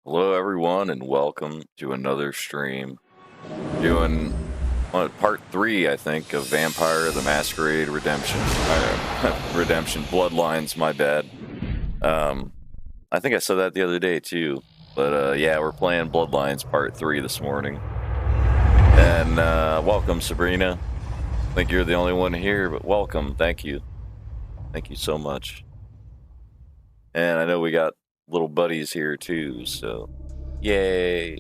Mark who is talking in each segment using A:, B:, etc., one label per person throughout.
A: Hello, everyone, and welcome to another stream. Doing part 3, I think, of Vampire the Masquerade Redemption. Redemption Bloodlines, my bad. I think I said that the other day, too. But, yeah, we're playing Bloodlines part 3 this morning. And, welcome, Sabrina. I think you're the only one here, but welcome. Thank you. Thank you so much. And I know we got little buddies here, too, so... Yay!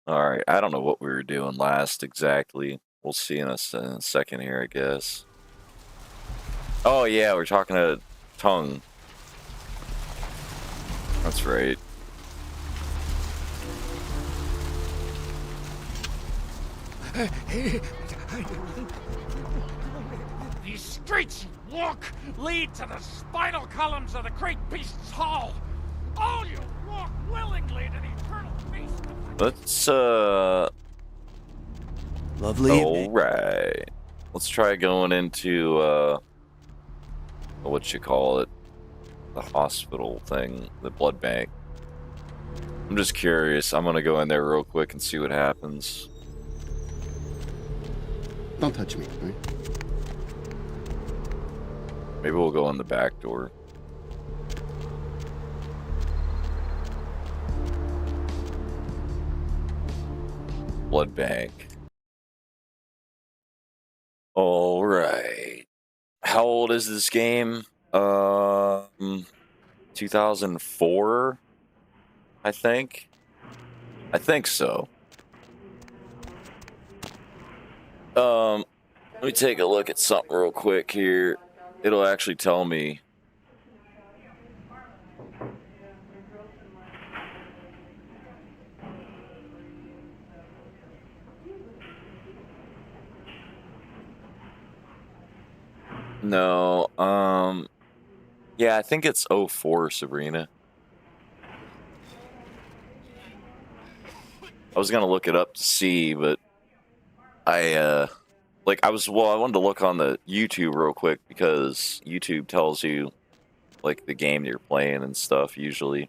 A: Alright, I don't know what we were doing last exactly. We'll see in a second here, I guess. Oh yeah, we're talking to Tongue. That's right.
B: These streets you walk lead to the spinal columns of the great beast's hall. All you walk willingly to the eternal feast.
A: Let's
C: Lovely.
A: Alright. Let's try going into what you call it? The hospital thing, the blood bank. I'm just curious. I'm gonna go in there real quick and see what happens.
C: Don't touch me, right?
A: Maybe we'll go in the back door. Blood bank. All right. How old is this game? 2004, I think. I think so. Let me take a look at something real quick here. It'll actually tell me. No, yeah, I think it's 04, Sabrina. I was gonna look it up to see, but I wanted to look on the YouTube real quick because YouTube tells you, like, the game you're playing and stuff, usually.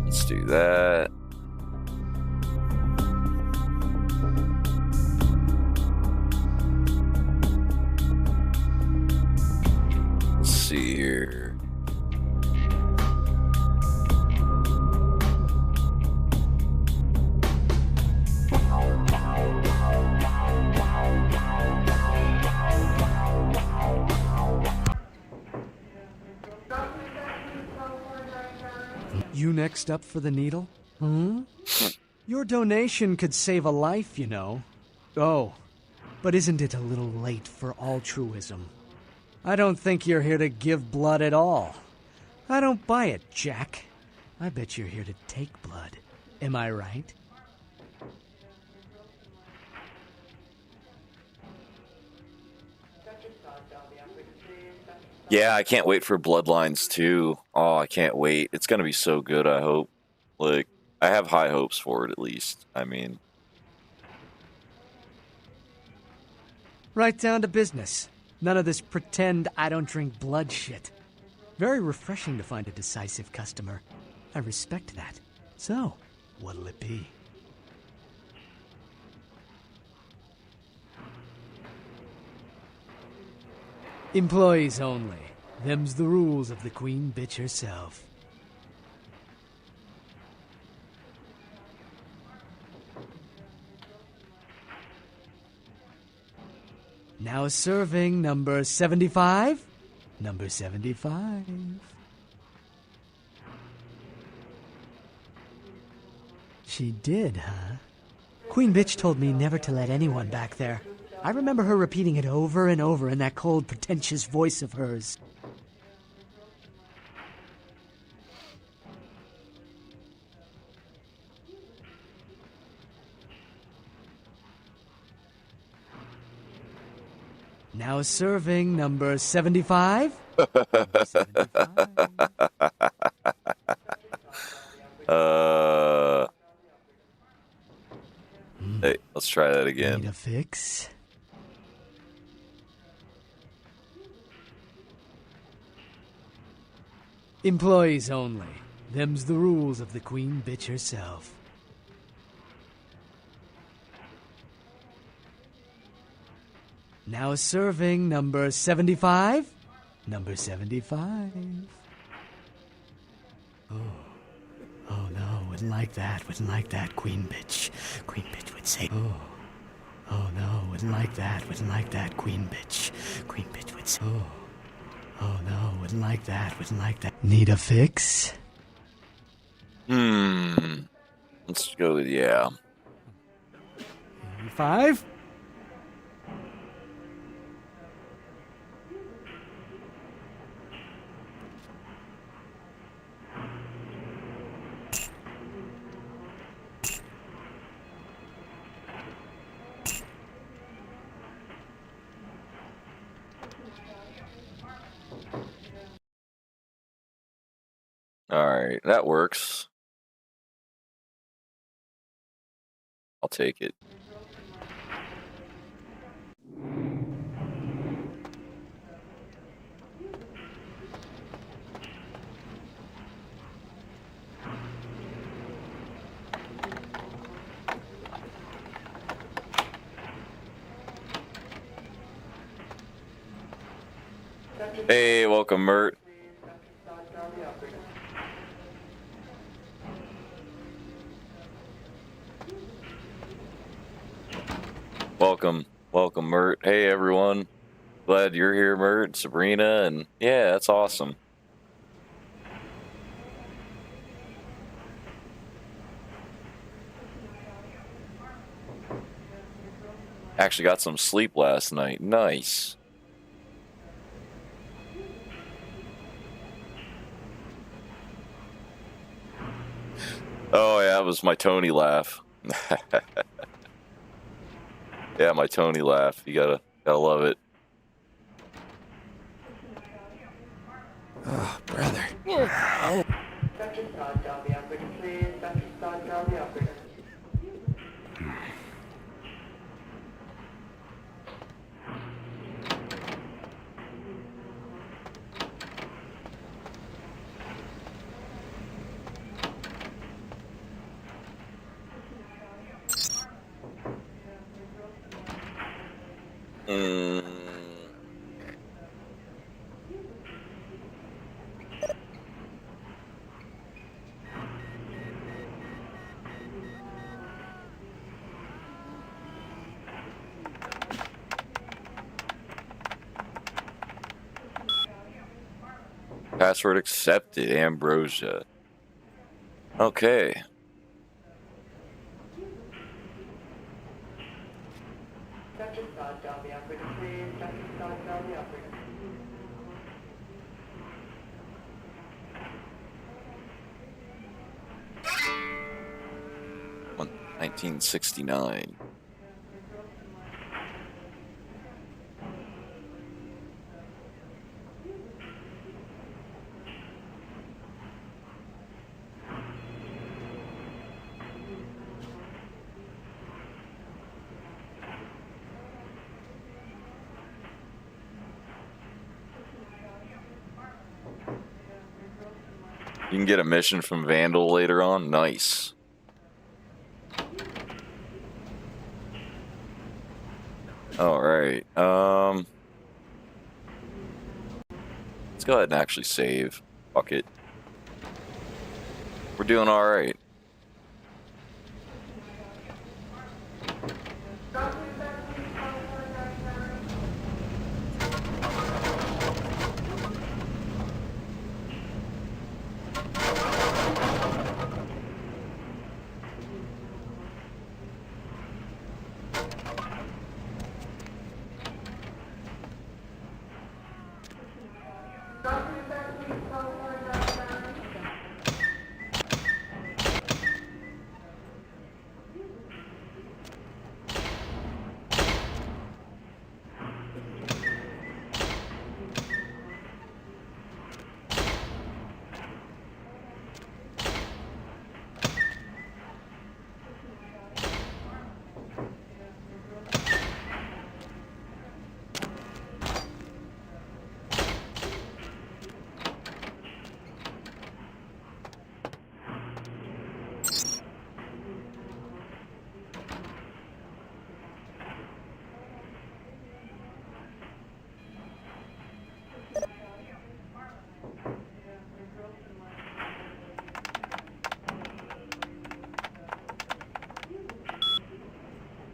A: Let's do that. Let's see here.
D: You next up for the needle? Your donation could save a life, you know. Oh, but isn't it a little late for altruism? I don't think you're here to give blood at all. I don't buy it, Jack. I bet you're here to take blood. Am I right?
A: Yeah, I can't wait for Bloodlines 2. Oh, I can't wait. It's gonna be so good, I hope. Like, I have high hopes for it, at least. I mean...
D: Right down to business. None of this pretend I don't drink blood shit. Very refreshing to find a decisive customer. I respect that. So, what'll it be? Employees only. Them's the rules of the queen bitch herself. Now serving number 75. Number 75. She did, huh? Queen Bitch told me never to let anyone back there. I remember her repeating it over and over in that cold, pretentious voice of hers. Now serving number 75. Number 75.
A: Hey, let's try that again.
D: Need a fix? Employees only. Them's the rules of the Queen Bitch herself. Now serving number 75. Number 75. Oh no, wouldn't like that, Queen Bitch. Queen Bitch would say, oh no, wouldn't like that, Queen Bitch. Queen Bitch would say, oh no, wouldn't like that. Need a fix?
A: Let's go with yeah.
D: 5?
A: All right, that works. I'll take it. Hey, welcome, Mert. Welcome, Mert. Hey, everyone. Glad you're here, Mert, Sabrina, and yeah, that's awesome. Actually got some sleep last night. Nice. Oh, yeah, that was my Tony laugh. Yeah, my Tony laugh. You gotta love it.
C: Oh, brother.
A: Password accepted, Ambrosia. Okay. One, 1969. You can get a mission from Vandal later on. Nice. All right. Let's go ahead and actually save. Fuck it. We're doing all right.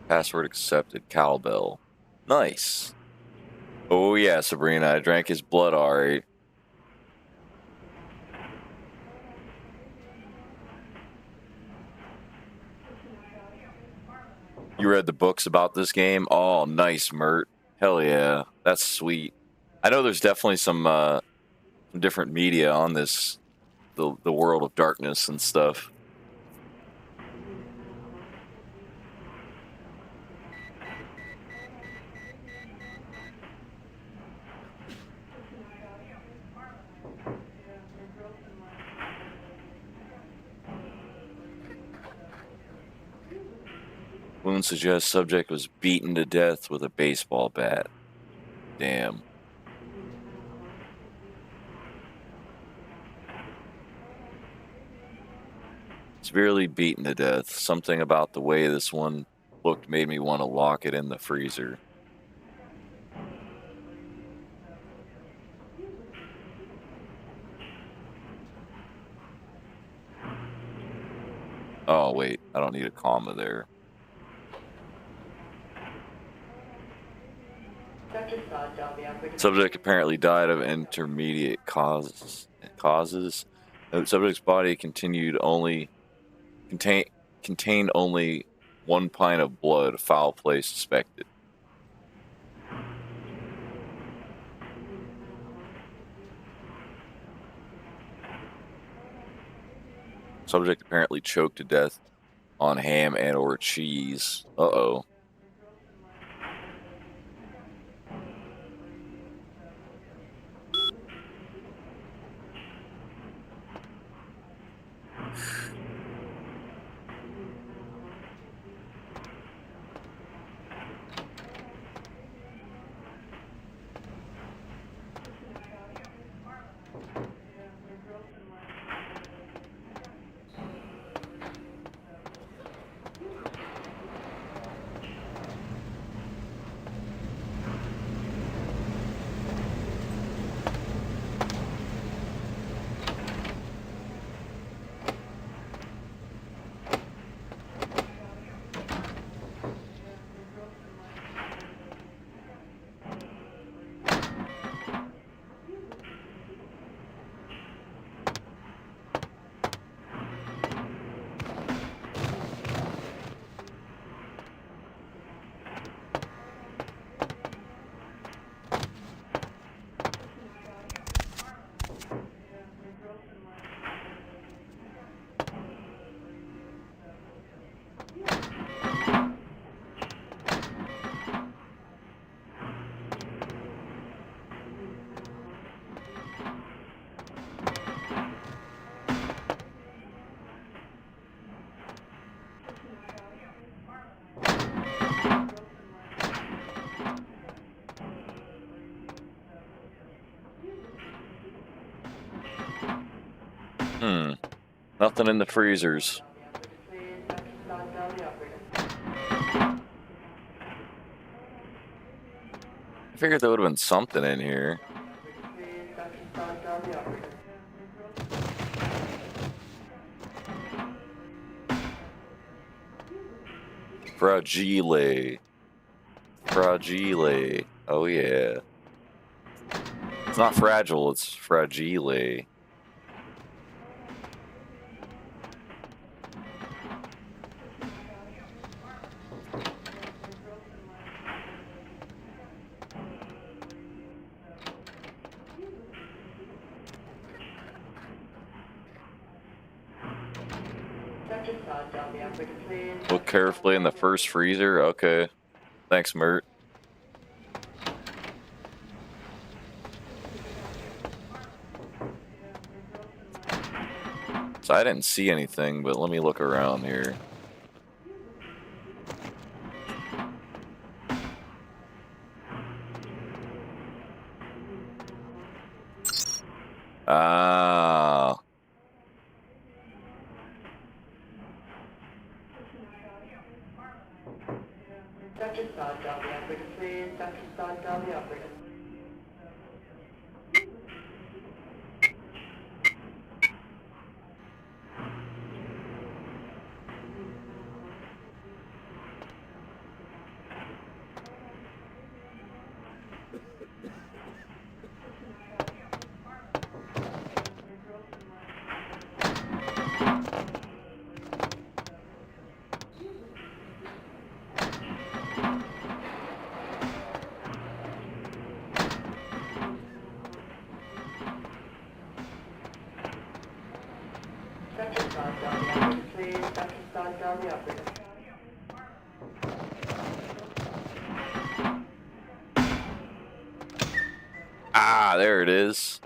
A: Password accepted. Cowbell. Nice. Oh yeah, Sabrina, I drank his blood already. You read the books about this game? Oh, nice, Mert. Hell yeah, that's sweet. I know there's definitely some different media on this, the world of darkness and stuff. Wound suggests subject was beaten to death with a baseball bat. Damn. Severely beaten to death. Something about the way this one looked made me want to lock it in the freezer. Oh, wait. I don't need a comma there. Subject apparently died of intermediate causes. The subject's body contained only 1 pint of blood. Foul play suspected. Subject apparently choked to death on ham and or cheese. Uh-oh. Nothing in the freezers. I figured there would have been something in here. Fragile. Fragile. Oh yeah. It's not fragile, it's fragile. Look carefully in the first freezer. Okay. Thanks, Mert. So I didn't see anything, but let me look around here. Ah. Ah, there it is.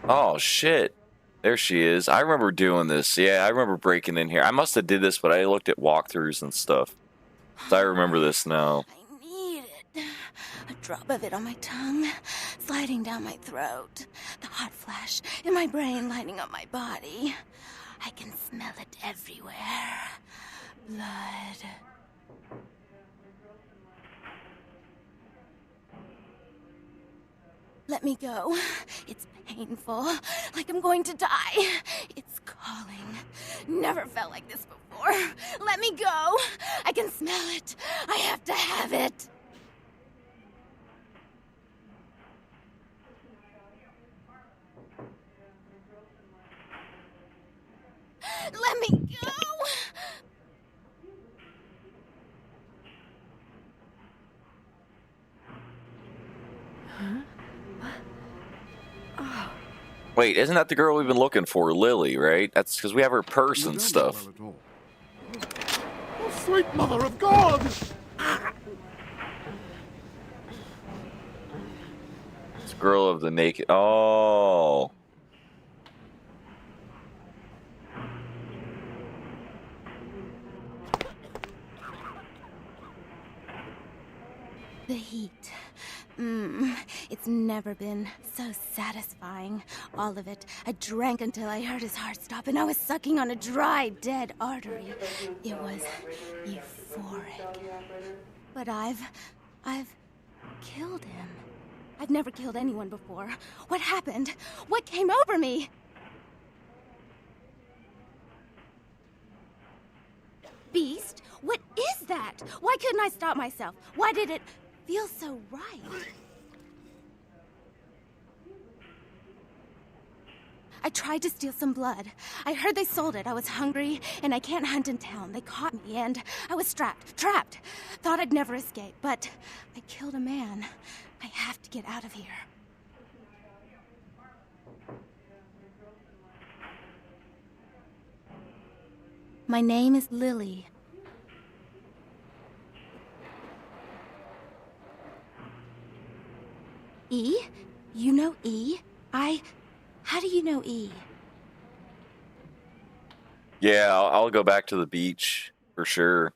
A: Oh, shit. There she is. I remember doing this. Yeah, I remember breaking in here. I must have did this, but I looked at walkthroughs and stuff. So I remember this now.
E: I need it. A drop of it on my tongue, sliding down my throat. The hot flash in my brain lighting up my body. I can smell it everywhere. Blood. Let me go. It's painful, like I'm going to die. It's calling. Never felt like this before. Let me go. I can smell it. I have to have it. Let me go.
A: Wait, isn't that the girl we've been looking for, Lily, right? That's because we have her purse and stuff.
C: Oh, sweet mother of God!
A: It's girl of the naked. Oh.
E: The heat. It's never been so satisfying. All of it. I drank until I heard his heart stop, and I was sucking on a dry, dead artery. It was euphoric. But I've killed him. I've never killed anyone before. What happened? What came over me? Beast? What is that? Why couldn't I stop myself? Why did it feel so right? I tried to steal some blood. I heard they sold it. I was hungry, and I can't hunt in town. They caught me, and I was trapped. Thought I'd never escape, but I killed a man. I have to get out of here. My name is Lily. E? You know E? How do you know E?
A: Yeah, I'll go back to the beach for sure.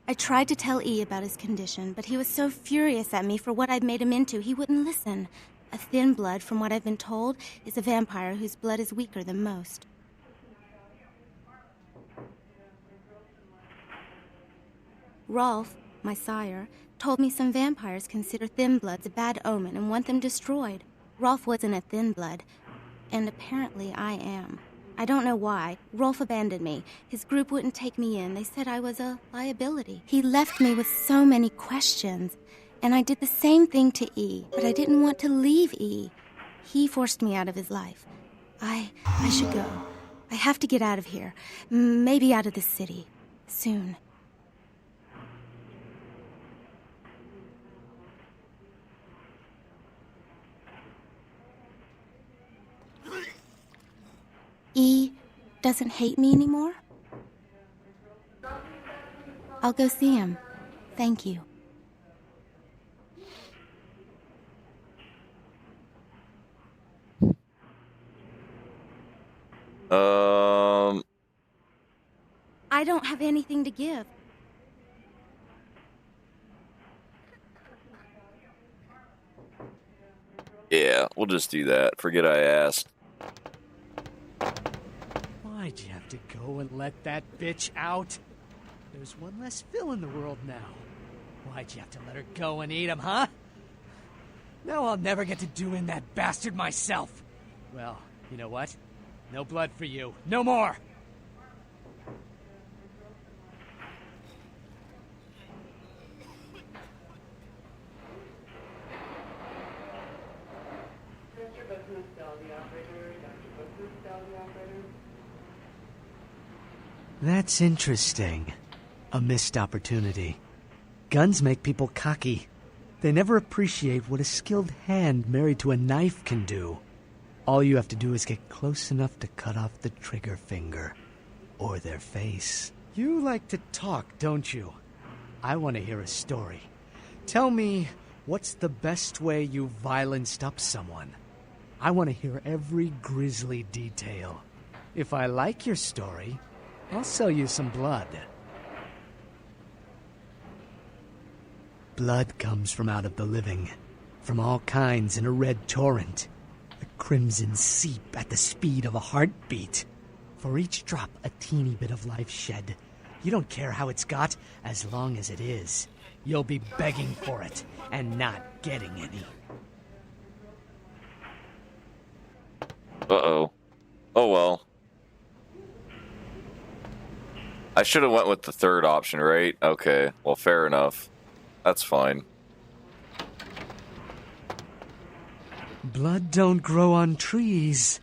E: I tried to tell E about his condition, but he was so furious at me for what I'd made him into, he wouldn't listen. A thin blood, from what I've been told, is a vampire whose blood is weaker than most. Rolf, my sire, told me some vampires consider thin bloods a bad omen and want them destroyed. Rolf wasn't a thin blood, and apparently I am. I don't know why. Rolf abandoned me. His group wouldn't take me in. They said I was a liability. He left me with so many questions, and I did the same thing to E, but I didn't want to leave E. He forced me out of his life. I should go. I have to get out of here. Maybe out of this city. Soon. E doesn't hate me anymore? I'll go see him. Thank you. I don't have anything to give.
A: Yeah, we'll just do that. Forget I asked.
D: Why'd you have to go and let that bitch out? There's one less Phil in the world now. Why'd you have to let her go and eat him, huh? Now I'll never get to do in that bastard myself. Well, you know what? No blood for you. No more! That's interesting. A missed opportunity. Guns make people cocky. They never appreciate what a skilled hand married to a knife can do. All you have to do is get close enough to cut off the trigger finger. Or their face. You like to talk, don't you? I want to hear a story. Tell me, what's the best way you violenced up someone? I want to hear every grisly detail. If I like your story, I'll sell you some blood. Blood comes from out of the living, from all kinds in a red torrent. The crimson seep at the speed of a heartbeat. For each drop, a teeny bit of life shed. You don't care how it's got, as long as it is. You'll be begging for it, and not getting any.
A: Uh-oh. Oh well. I should have went with the third option, right? Okay, well, fair enough. That's fine.
D: Blood don't grow on trees.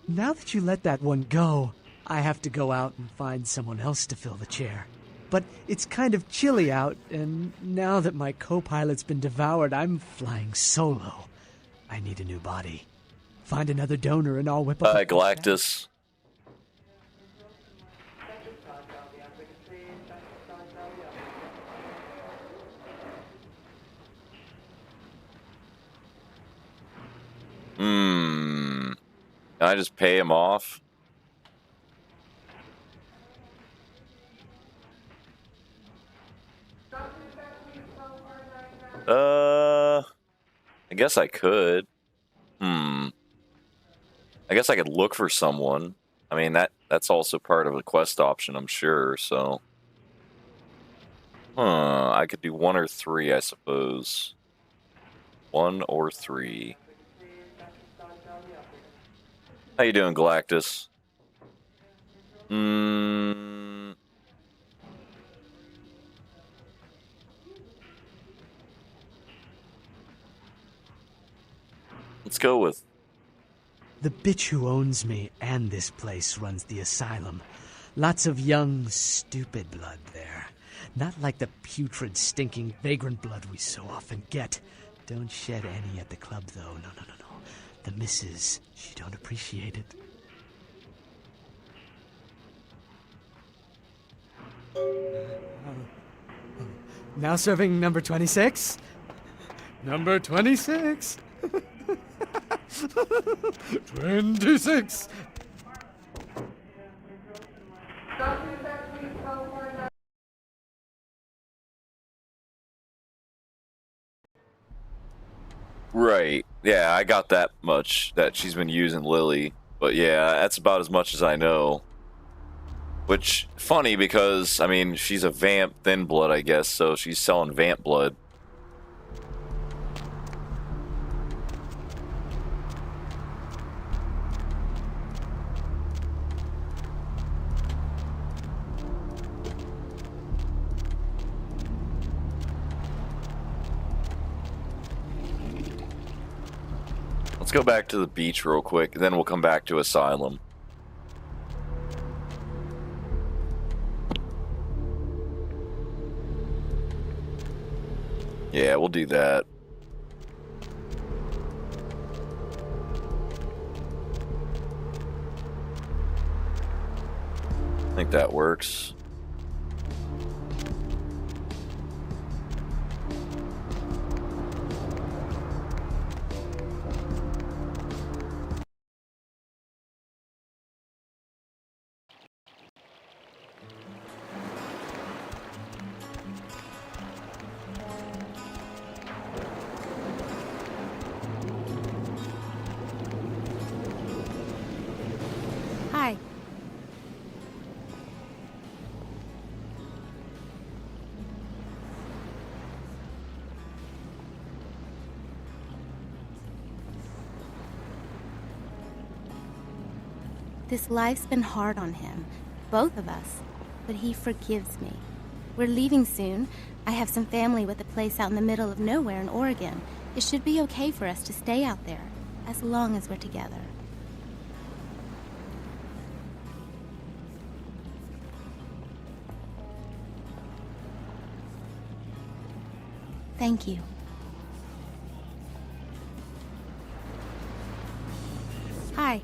D: Now that you let that one go, I have to go out and find someone else to fill the chair. But it's kind of chilly out, and now that my co-pilot's been devoured, I'm flying solo. I need a new body. Find another donor and I'll whip up...
A: Hi, Galactus. Can I just pay him off? I guess I could. I guess I could look for someone. I mean, that's also part of the quest option, I'm sure, so... I could do 1 or 3, I suppose. 1 or 3. How you doing, Galactus? Let's go with...
D: The bitch who owns me and this place runs the asylum. Lots of young, stupid blood there. Not like the putrid, stinking, vagrant blood we so often get. Don't shed any at the club, though. No. The missus, she don't appreciate it. Now serving number 26? Number 26! 26!
A: Right. Yeah, I got that much, that she's been using Lily. But yeah, that's about as much as I know. Which, funny because, I mean, she's a vamp thin blood, I guess, so she's selling vamp blood. Let's go back to the beach real quick, and then we'll come back to Asylum. Yeah, we'll do that. I think that works.
E: Hi. This life's been hard on him. Both of us. but he forgives me. We're leaving soon. I have some family with a place out in the middle of nowhere in Oregon. It should be okay for us to stay out there, as long as we're together. Thank you. Hi.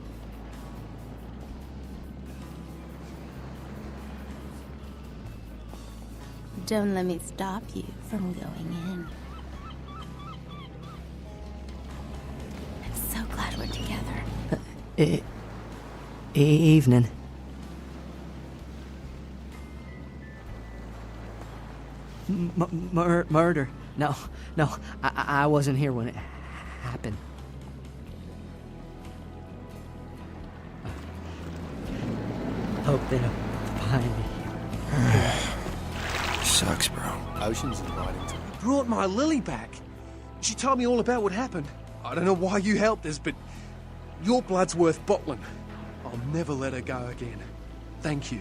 E: Don't let me stop you from going in. I'm so glad we're together.
D: Evening. Murder. No, I wasn't here when it happened. Hope they don't find me.
C: Sucks, bro.
F: Ocean's inviting to me.
G: Brought my Lily back. She told me all about what happened. I don't know why you helped us, but your blood's worth bottling. I'll never let her go again. Thank you.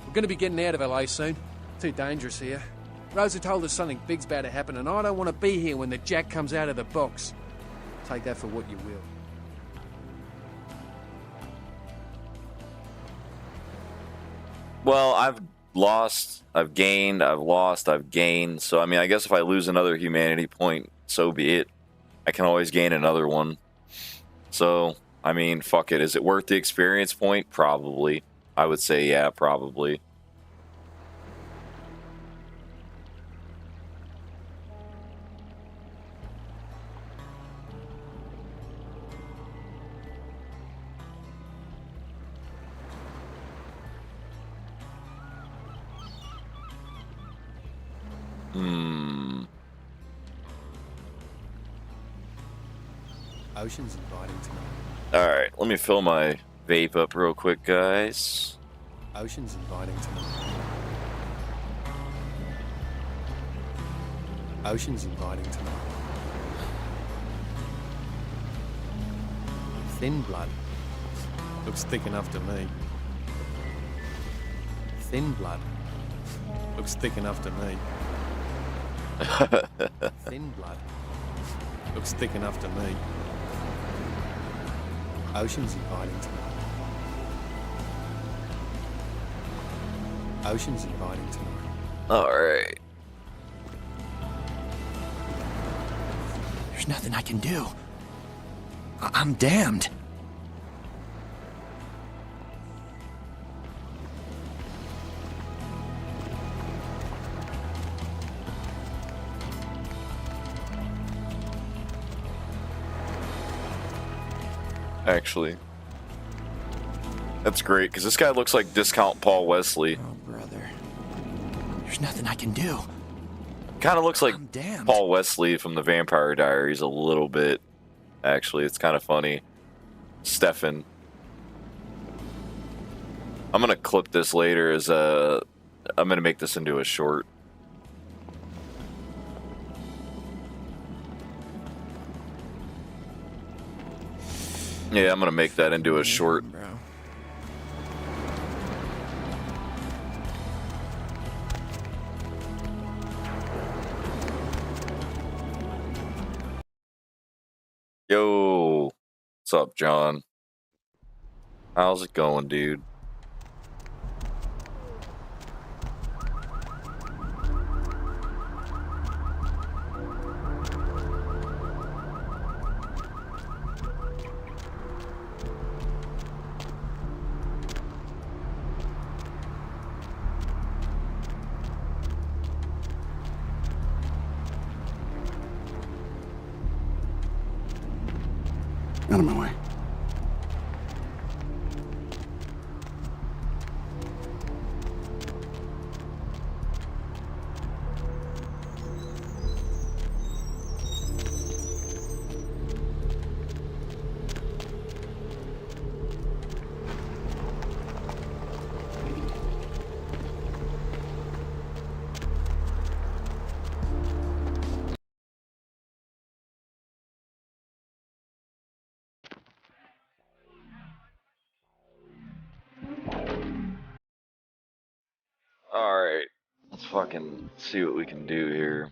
G: We're gonna be getting out of LA soon. Too dangerous here. Rosa told us something big's about to happen, and I don't want to be here when the jack comes out of the box. Take that for what you will.
A: Well, I've lost, I've gained, I've lost, I've gained. So, I mean, I guess if I lose another humanity point, so be it. I can always gain another one. So, I mean, fuck it. Is it worth the experience point? Probably. I would say, yeah, probably.
F: Ocean's inviting to me.
A: Alright, let me fill my vape up real quick, guys.
F: Ocean's inviting to me. Ocean's inviting to me. Thin blood. Looks thick enough to me. Thin blood. Looks thick enough to me. Thin blood. Looks thick enough to me. Ocean's inviting to me. Ocean's inviting to me.
A: Alright.
C: There's nothing I can do. I'm damned.
A: Actually, that's great because this guy looks like discount Paul Wesley.
C: Oh, brother. There's nothing I can do.
A: Kind of looks like
C: I'm damned.
A: Paul Wesley from the Vampire Diaries a little bit. Actually, it's kind of funny. Stefan. I'm gonna clip this later as I'm gonna make this into a short. Yeah, I'm gonna make that into a short.
C: Bro.
A: Yo, what's up, John? How's it going, dude?
C: Out of my way.
A: Alright, let's fucking see what we can do here.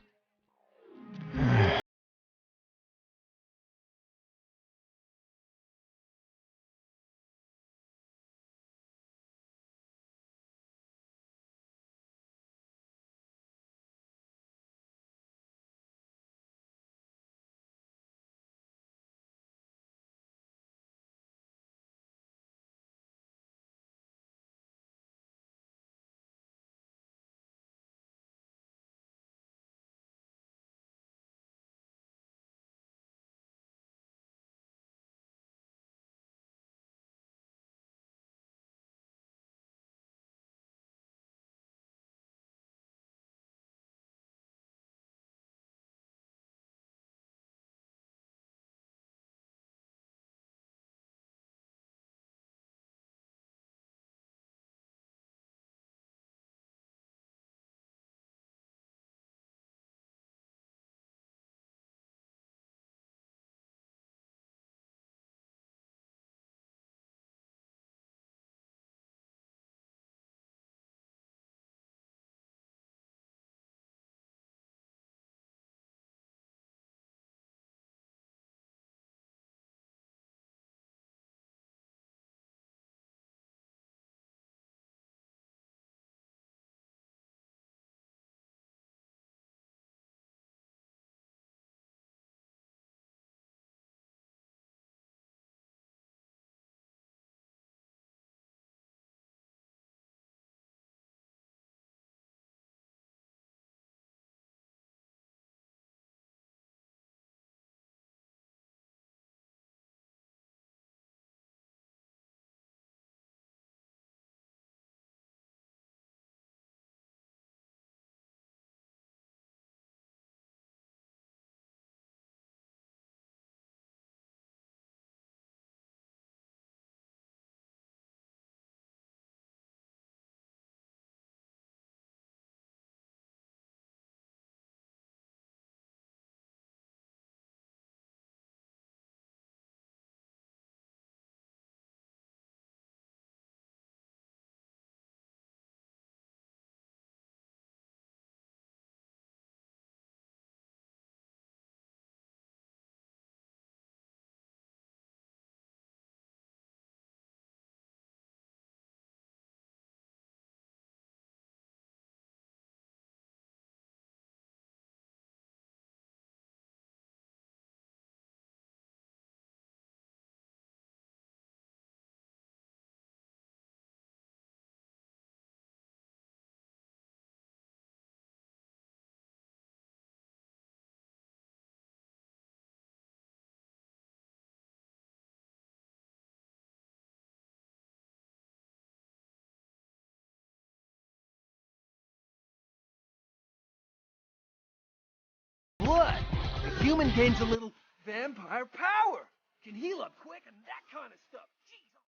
H: Blood. The human gains a little vampire power. Can heal up quick and that kind of stuff. Jeez, oh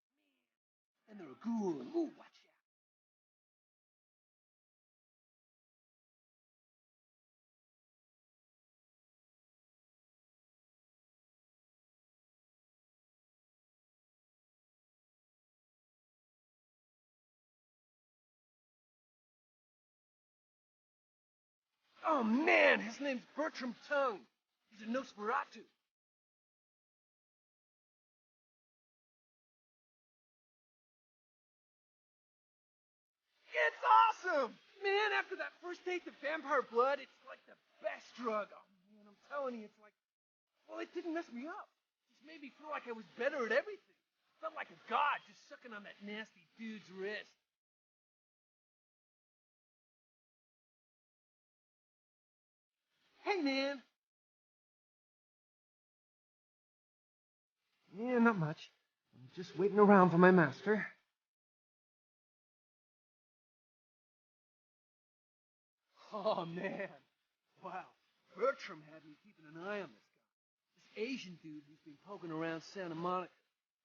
H: man. And they're a ghoul. Ooh, watch out. Oh man, his name's Bertram Tongue. He's a Nosferatu. It's awesome! Man, after that first taste of vampire blood, it's like the best drug. Oh man, I'm telling you, it's like, well, it didn't mess me up. It just made me feel like I was better at everything. Felt like a god just sucking on that nasty dude's wrist. Hey man. Yeah, not much. I'm just waiting around for my master. Oh man. Wow. Bertram had me keeping an eye on this guy. This Asian dude who's been poking around Santa Monica.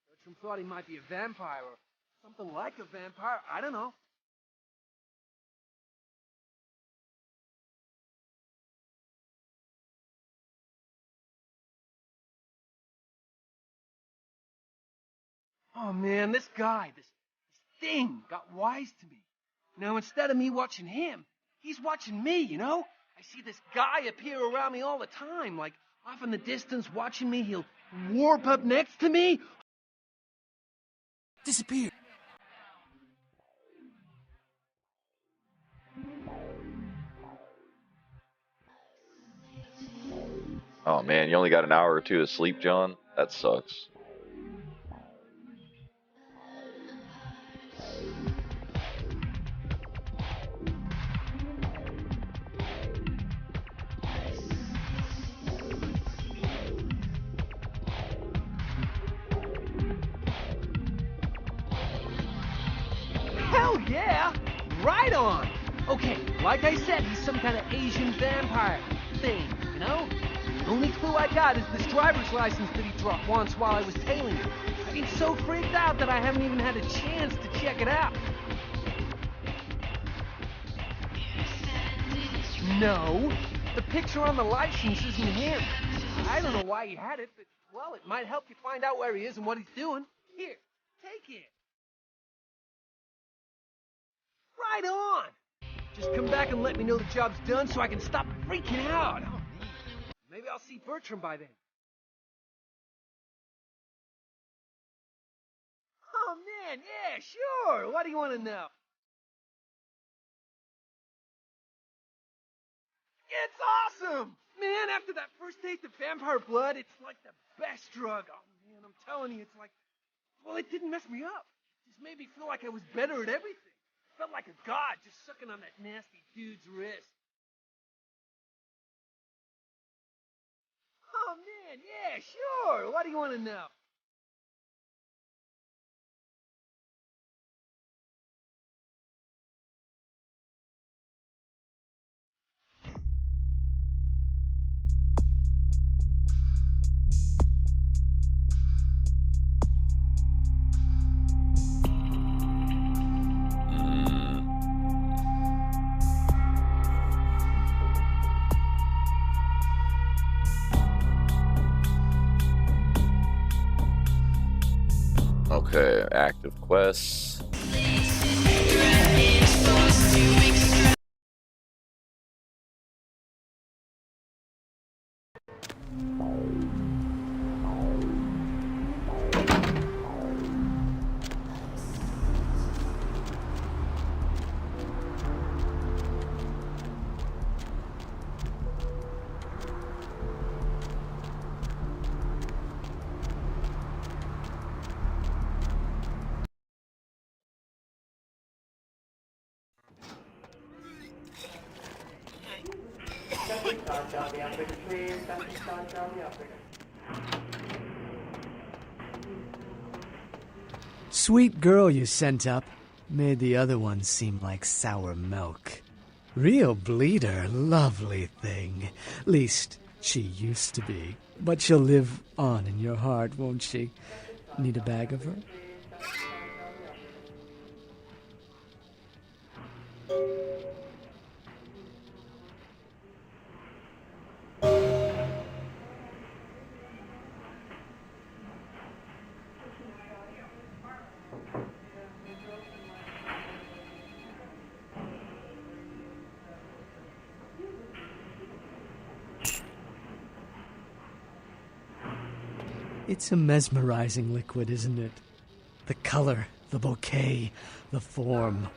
H: Bertram thought he might be a vampire or something like a vampire. I don't know. Oh man, this guy, this thing got wise to me. Now instead of me watching him, he's watching me, you know? I see this guy appear around me all the time, like off in the distance watching me. He'll warp up next to me.
C: Disappear.
A: Oh man, you only got an hour or two of sleep, John? That sucks.
H: Hell yeah! Right on! Okay, like I said, he's some kind of Asian vampire thing, you know? The only clue I got is this driver's license that he dropped once while I was tailing him. I've been so freaked out that I haven't even had a chance to check it out. No, the picture on the license isn't him. I don't know why he had it, but, well, it might help you find out where he is and what he's doing. Here, take it. Right on! Just come back and let me know the job's done so I can stop freaking out. Oh, man. Maybe I'll see Bertram by then. Oh, man, yeah, sure. What do you want to know? It's awesome! Man, after that first taste of vampire blood, it's like the best drug. Oh, man, I'm telling you, it's like, well, it didn't mess me up. It just made me feel like I was better at everything. Felt like a god just sucking on that nasty dude's wrist. Oh, man, yeah, sure. What do you want to know?
A: Okay, active quests.
D: Sweet girl you sent up made the other one seem like sour milk. Real bleeder, lovely thing. Least, she used to be. But she'll live on in your heart, won't she? Need a bag of her? It's a mesmerizing liquid, isn't it? The color, the bouquet, the form.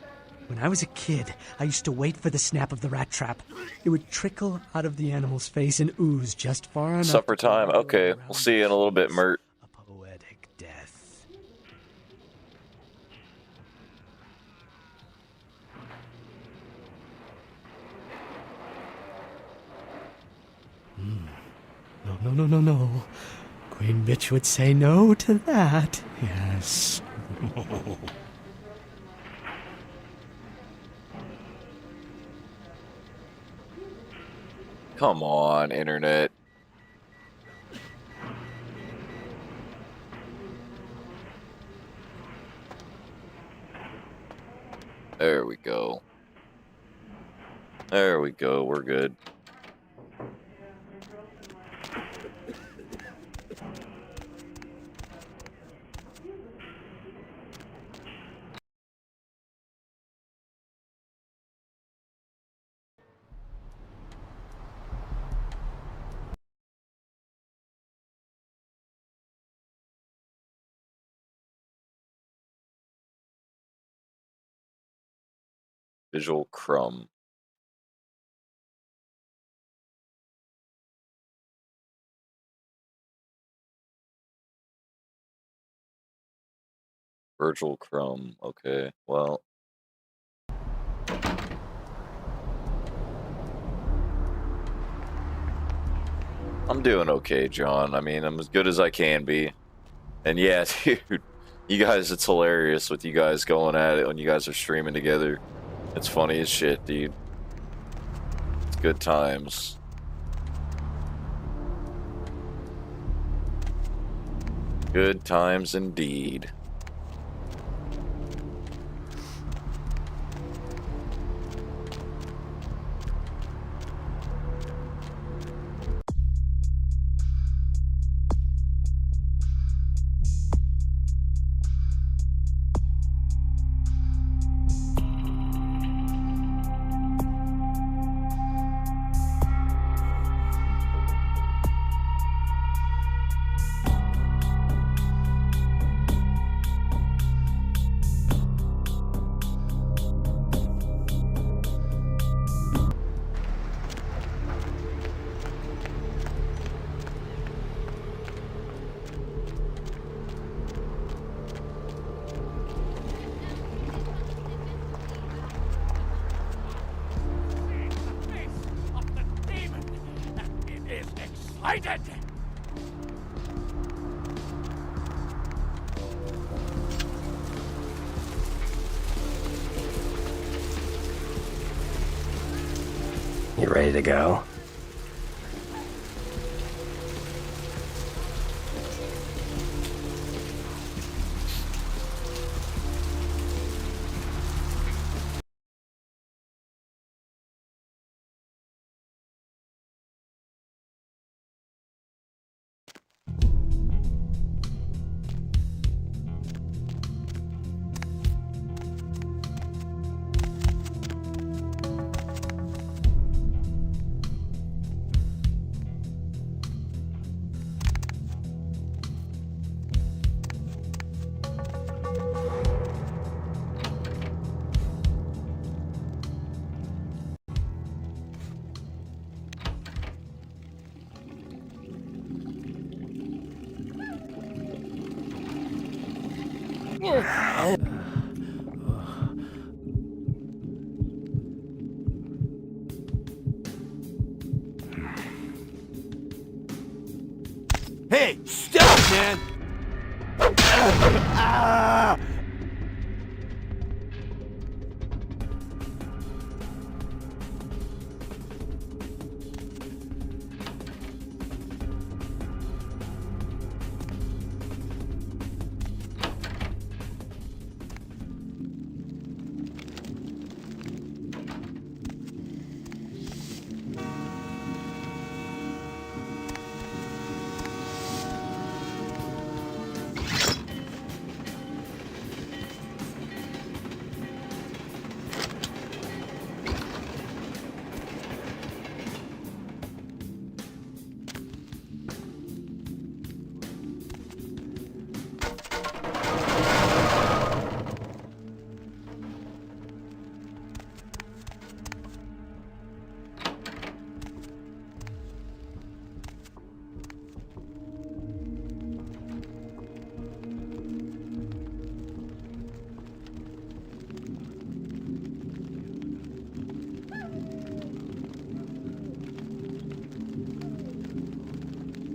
D: When I was a kid, I used to wait for the snap of the rat trap. It would trickle out of the animal's face and ooze just far enough.
A: Supper time. Okay, we'll see you in a little bit, Mert.
D: A poetic death. No. Queen Bitch would say no to that. Yes.
A: Come on, internet. There we go. There we go. We're good. Visual crumb. Virtual crumb. Okay, well. I'm doing okay, John. I mean, I'm as good as I can be. And yeah, dude, you guys, it's hilarious with you guys going at it when you guys are streaming together. It's funny as shit, dude. It's good times. Good times indeed.
B: Excited!
I: You ready to go?
C: Hey, stop, man!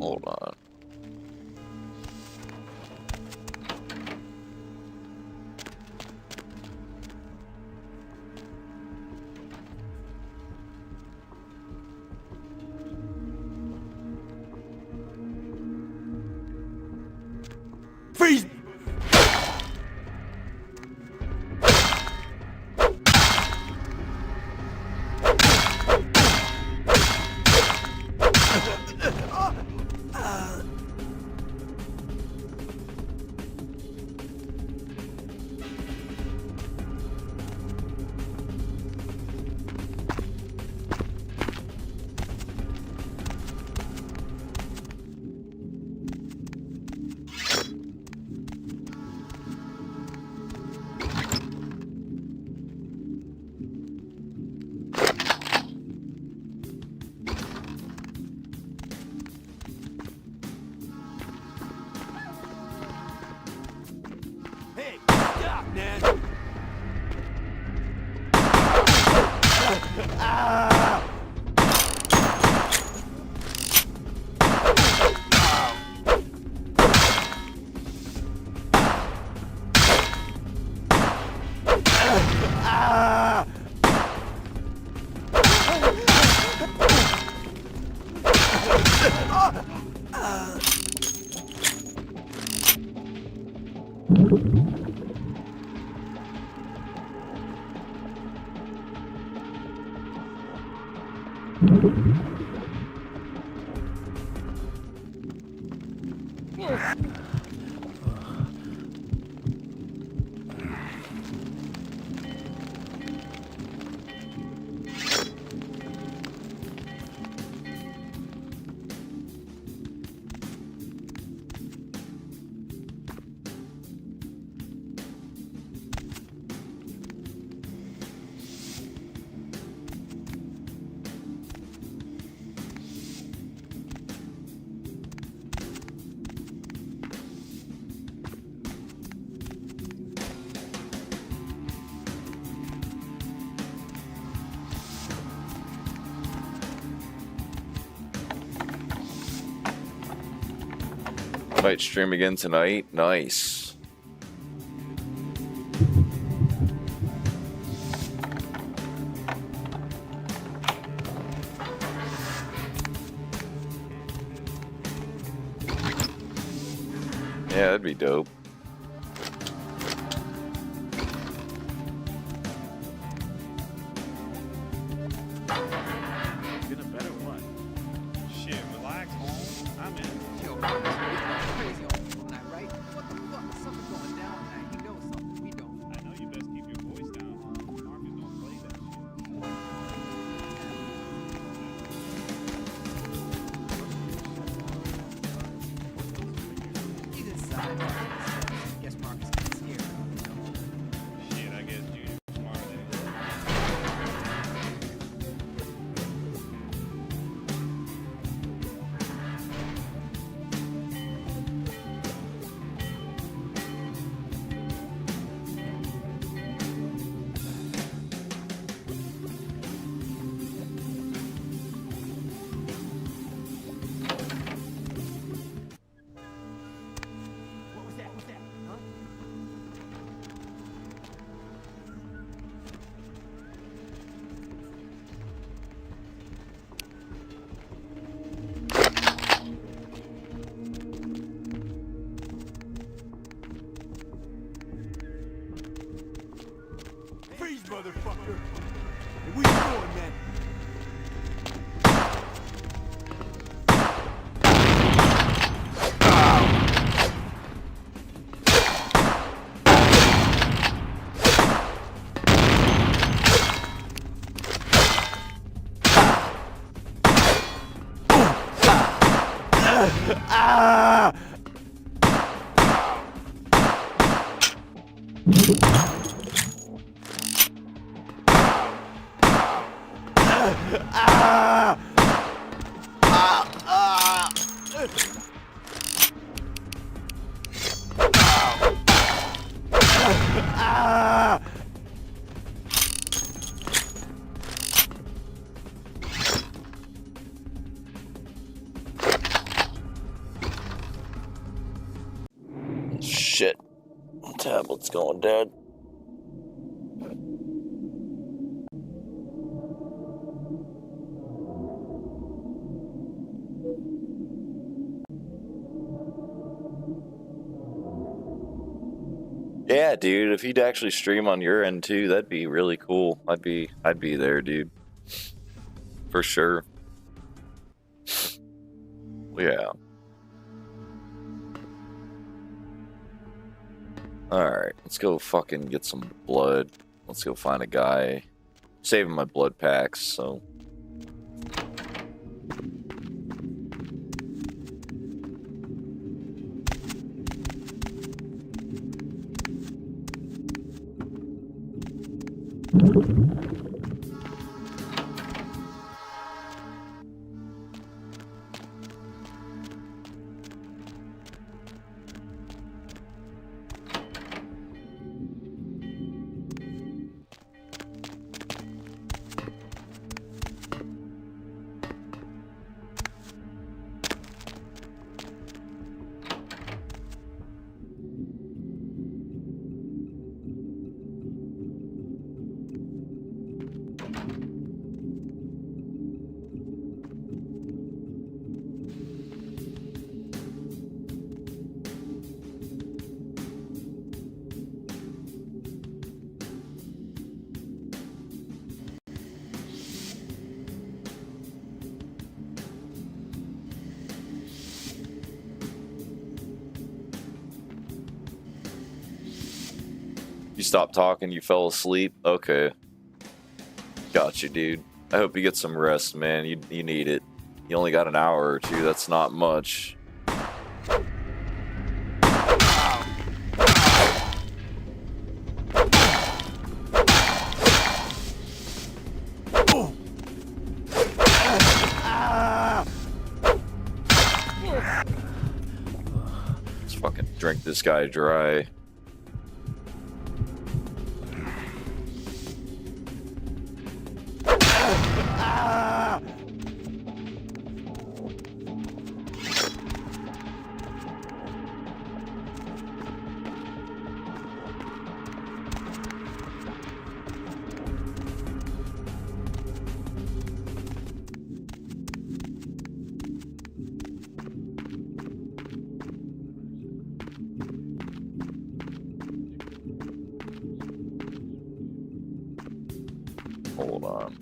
A: Hold on.
C: Freeze!
A: Might stream again tonight. Nice. Yeah, that'd be dope.
J: Motherfucker! And where you going, man?
A: Shit. Tablet's going dead. Yeah, dude, if you'd actually stream on your end too, that'd be really cool. I'd be there, dude. For sure. Yeah. Alright, let's go fucking get some blood. Let's go find a guy. Saving my blood packs, so. You stopped talking, you fell asleep? Okay. Got you, dude. I hope you get some rest, man. You need it. You only got an hour or two, that's not much. Let's fucking drink this guy dry. Hold on.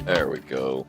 A: There we go.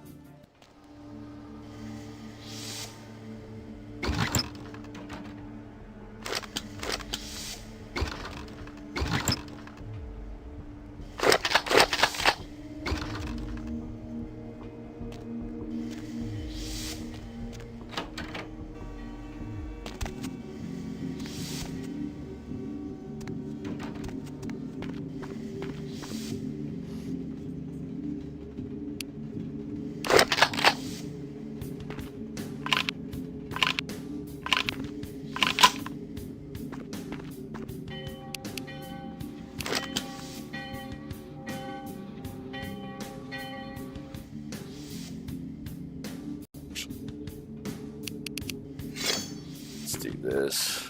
A: Let's do this.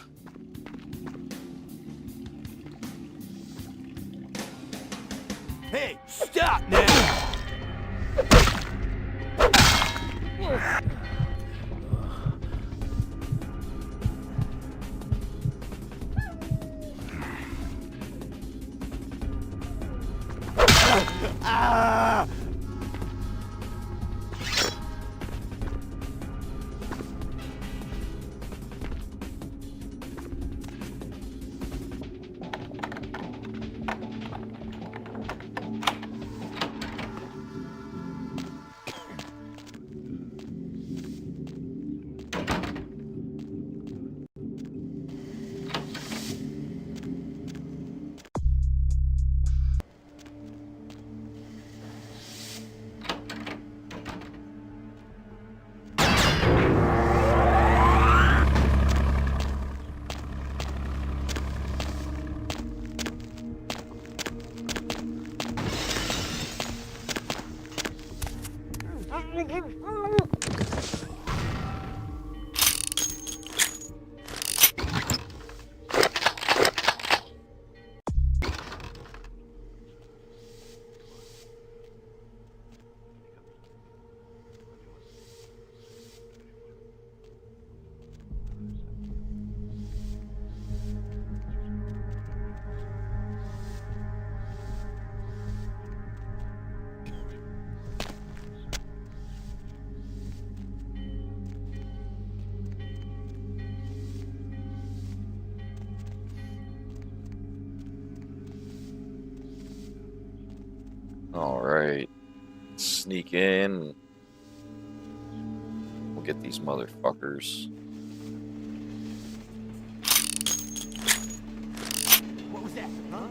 J: Hey, stop now!
A: All right. Sneak in. We'll get these motherfuckers.
J: What was that, huh?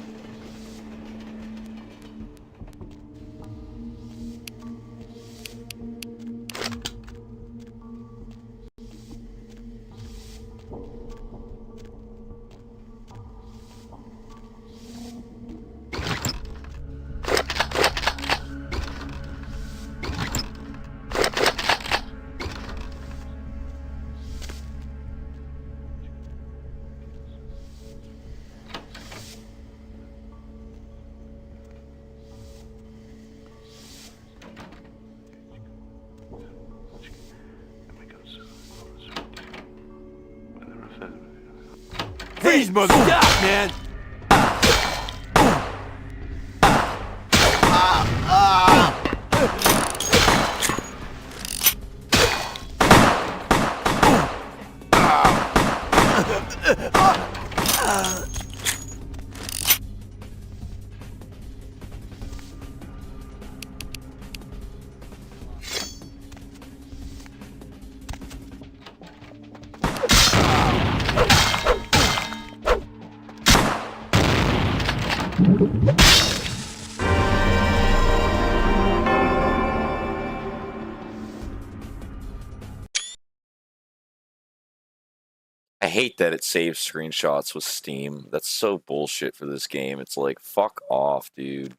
J: Freeze, mother! Stop, man!
A: I hate that it saves screenshots with Steam. That's so bullshit for this game. It's like, fuck off, dude.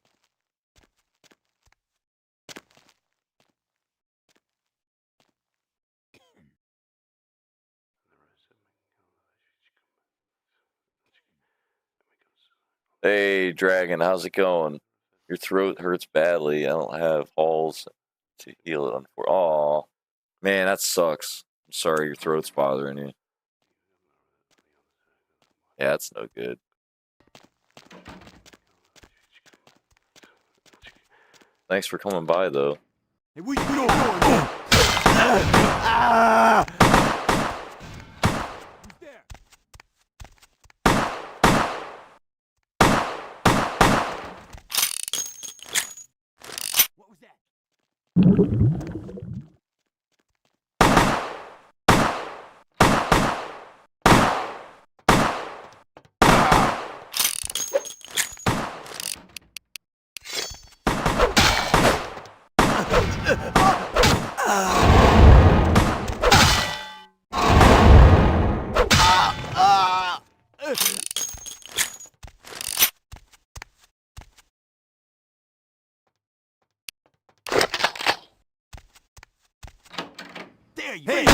A: Hey, Dragon, how's it going? Your throat hurts badly. I don't have halls to heal it. Aw, man, that sucks. I'm sorry your throat's bothering you. Yeah, that's no good. Thanks for coming by, though.
J: Hey, we don't go in. Who's there? What was that? There you hey,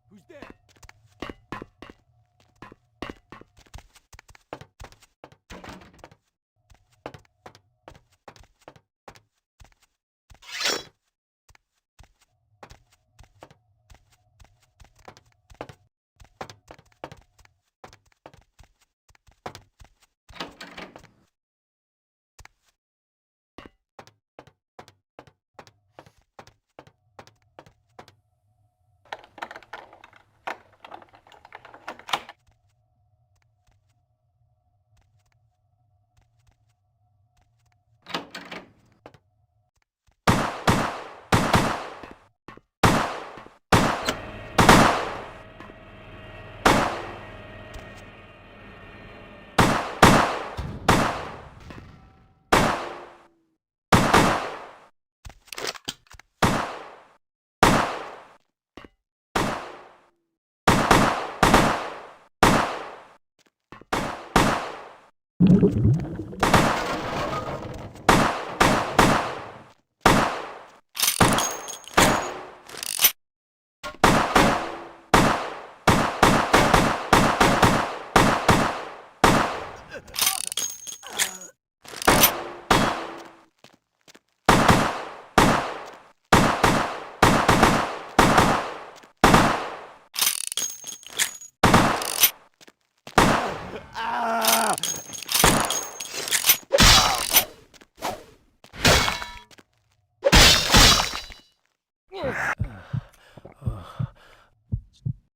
J: Who's there?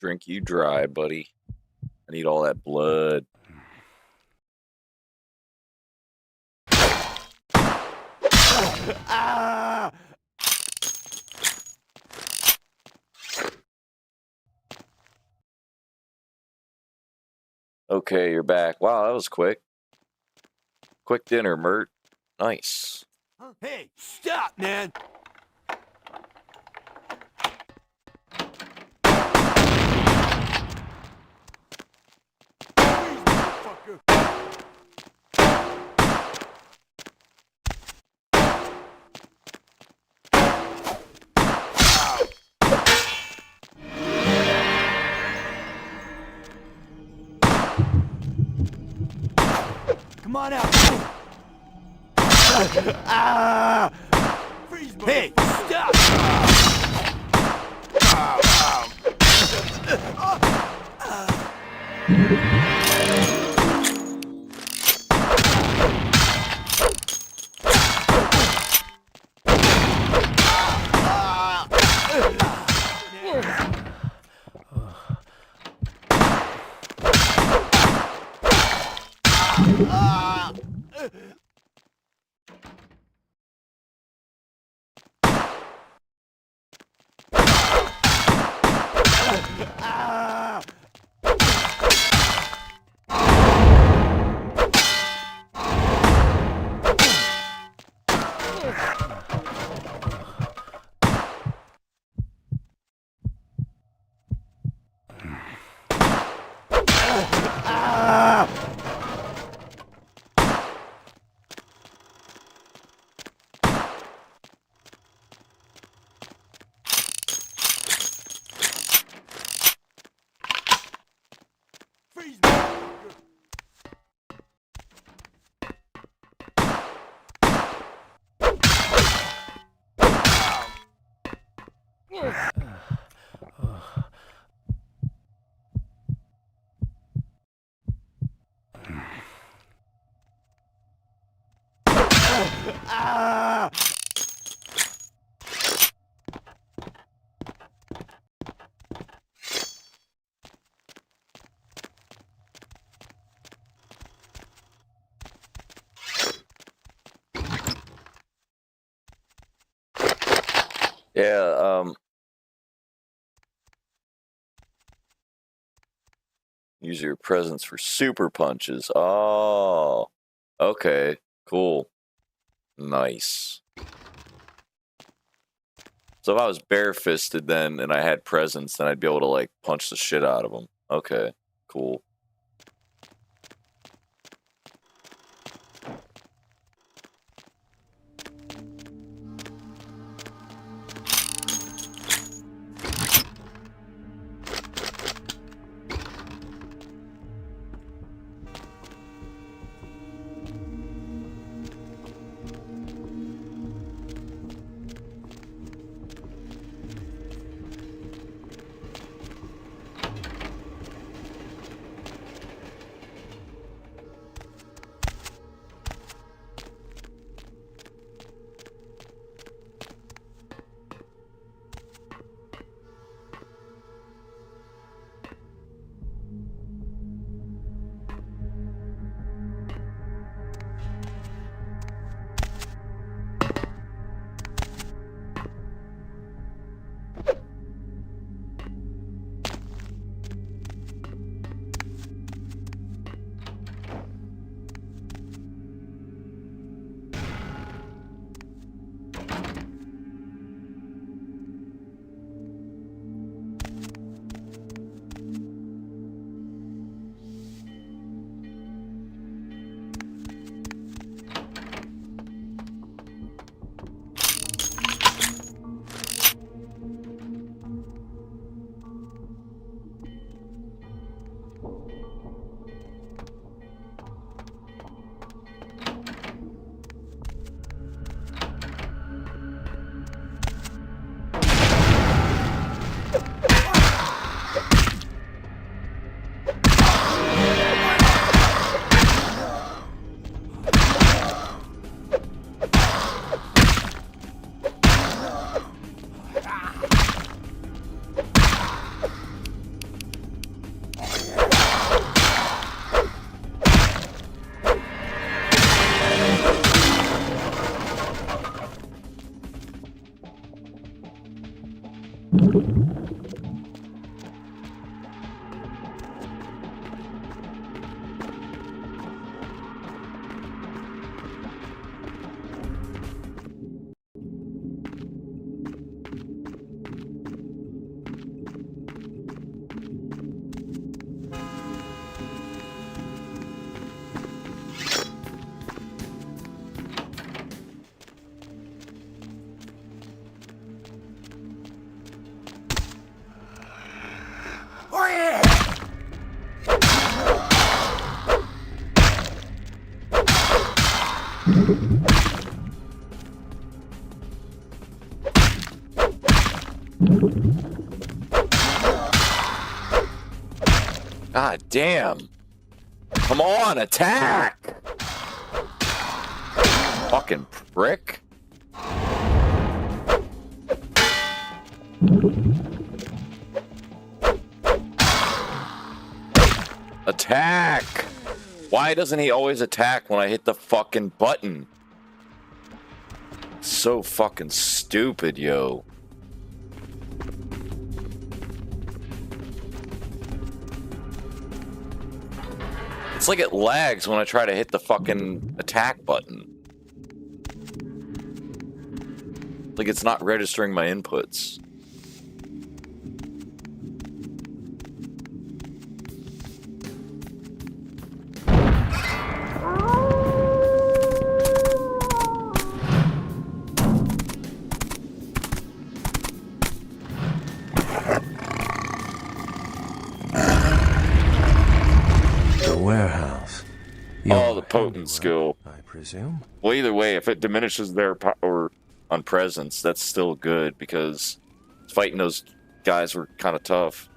A: Drink you dry, buddy. I need all that blood. Okay, you're back. Wow, that was quick. Quick dinner, Mert. Nice.
J: Hey, stop, man! Freeze, motherfucker! Come on out! Freeze, hey, stop!
A: Yeah, use your presence for super punches. Oh, okay, cool. Nice. So if I was bare-fisted then and I had presence, then I'd be able to, like, punch the shit out of them. Okay, cool. God damn. Come on, attack! Fucking prick. Attack! Why doesn't he always attack when I hit the fucking button? So fucking stupid, yo. It's like it lags when I try to hit the fucking attack button. Like it's not registering my inputs.
I: Warehouse.
A: Oh, the potent skill.
I: I presume.
A: Well, either way, if it diminishes their power on presence, that's still good because fighting those guys were kind of tough.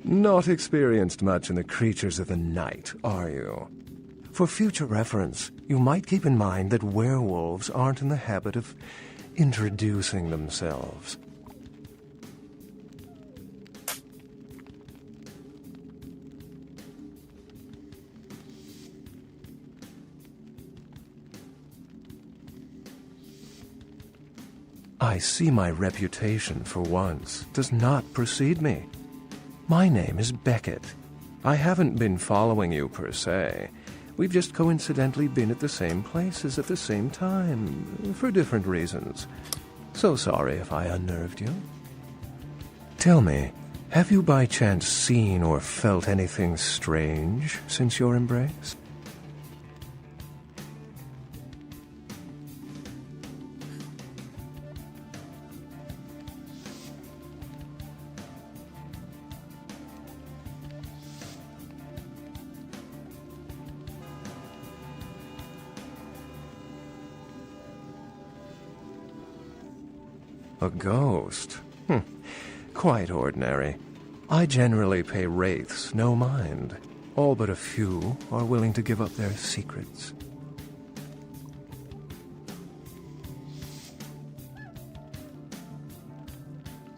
I: Not experienced much in the creatures of the night, are you? For future reference, you might keep in mind that werewolves aren't in the habit of introducing themselves. I see my reputation, for once, does not precede me. My name is Beckett. I haven't been following you per se. We've just coincidentally been at the same places at the same time, for different reasons. So sorry if I unnerved you. Tell me, have you by chance seen or felt anything strange since your embrace? A ghost? Quite ordinary. I generally pay wraiths no mind. All but a few are willing to give up their secrets.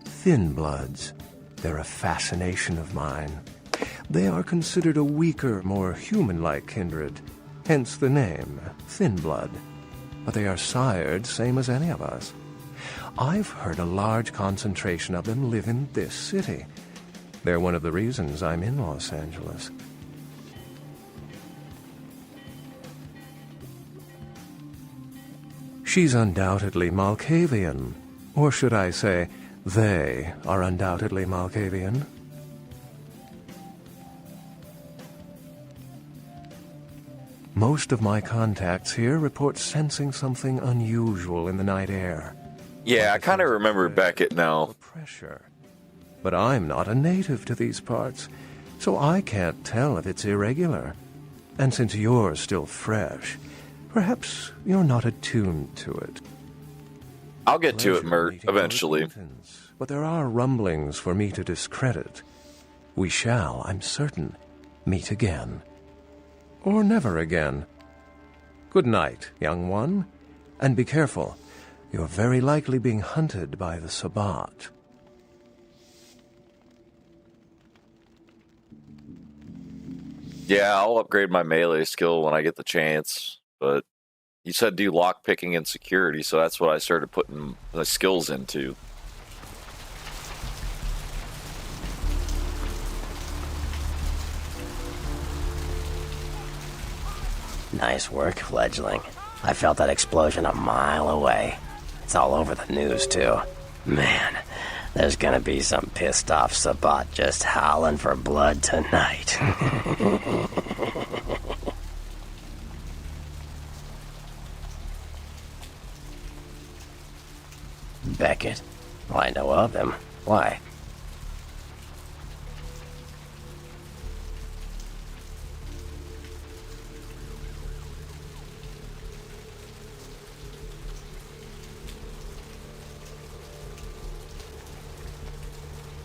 I: Thin bloods. They're a fascination of mine. They are considered a weaker, more human-like kindred, hence the name, Thin Blood. But they are sired same as any of us. I've heard a large concentration of them live in this city. They're one of the reasons I'm in Los Angeles. She's undoubtedly Malkavian. Or should I say, they are undoubtedly Malkavian. Most of my contacts here report sensing something unusual in the night air.
A: Yeah, I kind of remember Beckett now.
I: Pressure. But I'm not a native to these parts, so I can't tell if it's irregular. And since you're still fresh, perhaps you're not attuned to it.
A: I'll get to it, Mert, eventually.
I: But there are rumblings for me to discredit. We shall, I'm certain, meet again. Or never again. Good night, young one, and be careful. You're very likely being hunted by the Sabbat.
A: Yeah, I'll upgrade my melee skill when I get the chance, but you said do lockpicking and security, so that's what I started putting the skills into.
I: Nice work, fledgling. I felt that explosion a mile away. It's all over the news, too. Man,
K: There's gonna be some pissed off Sabat just howling for blood tonight. Beckett? Well, I know of him. Why?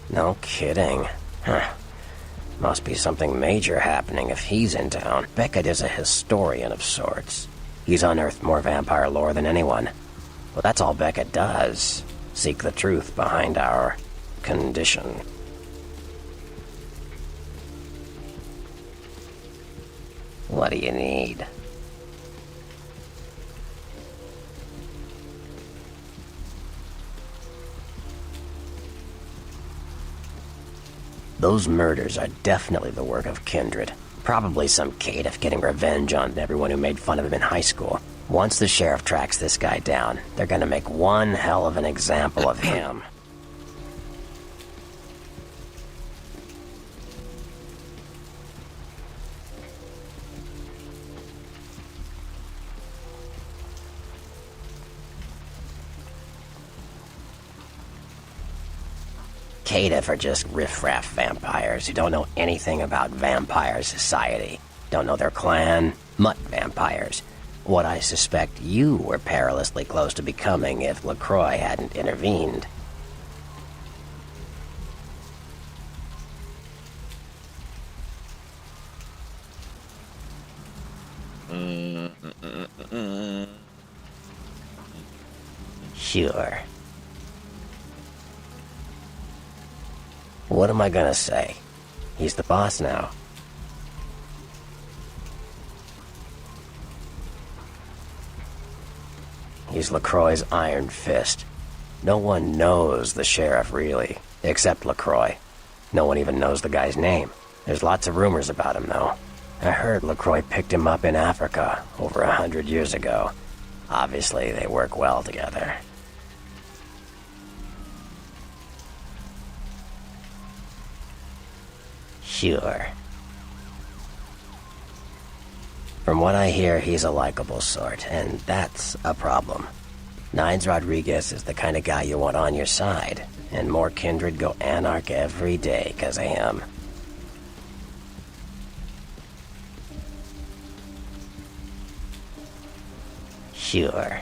K: No kidding. Huh. Must be something major happening if he's in town. Beckett is a historian of sorts. He's unearthed more vampire lore than anyone. Well, that's all Beckett does. Seek the truth behind our condition. What do you need? Those murders are definitely the work of Kindred. Probably some caitiff getting revenge on everyone who made fun of him in high school. Once the sheriff tracks this guy down, they're gonna make one hell of an example of him. Caitiff are just riffraff vampires who don't know anything about vampire society. Don't know their clan. Mutt vampires. What I suspect you were perilously close to becoming if LaCroix hadn't intervened. Sure. What am I gonna say? He's the boss now. He's LaCroix's iron fist. No one knows the sheriff, really, except LaCroix. No one even knows the guy's name. There's lots of rumors about him, though. I heard LaCroix picked him up in Africa over 100 years ago. Obviously, they work well together. Sure. From what I hear, he's a likable sort, and that's a problem. Nines Rodriguez is the kind of guy you want on your side, and more Kindred go anarch every day because of him. Sure.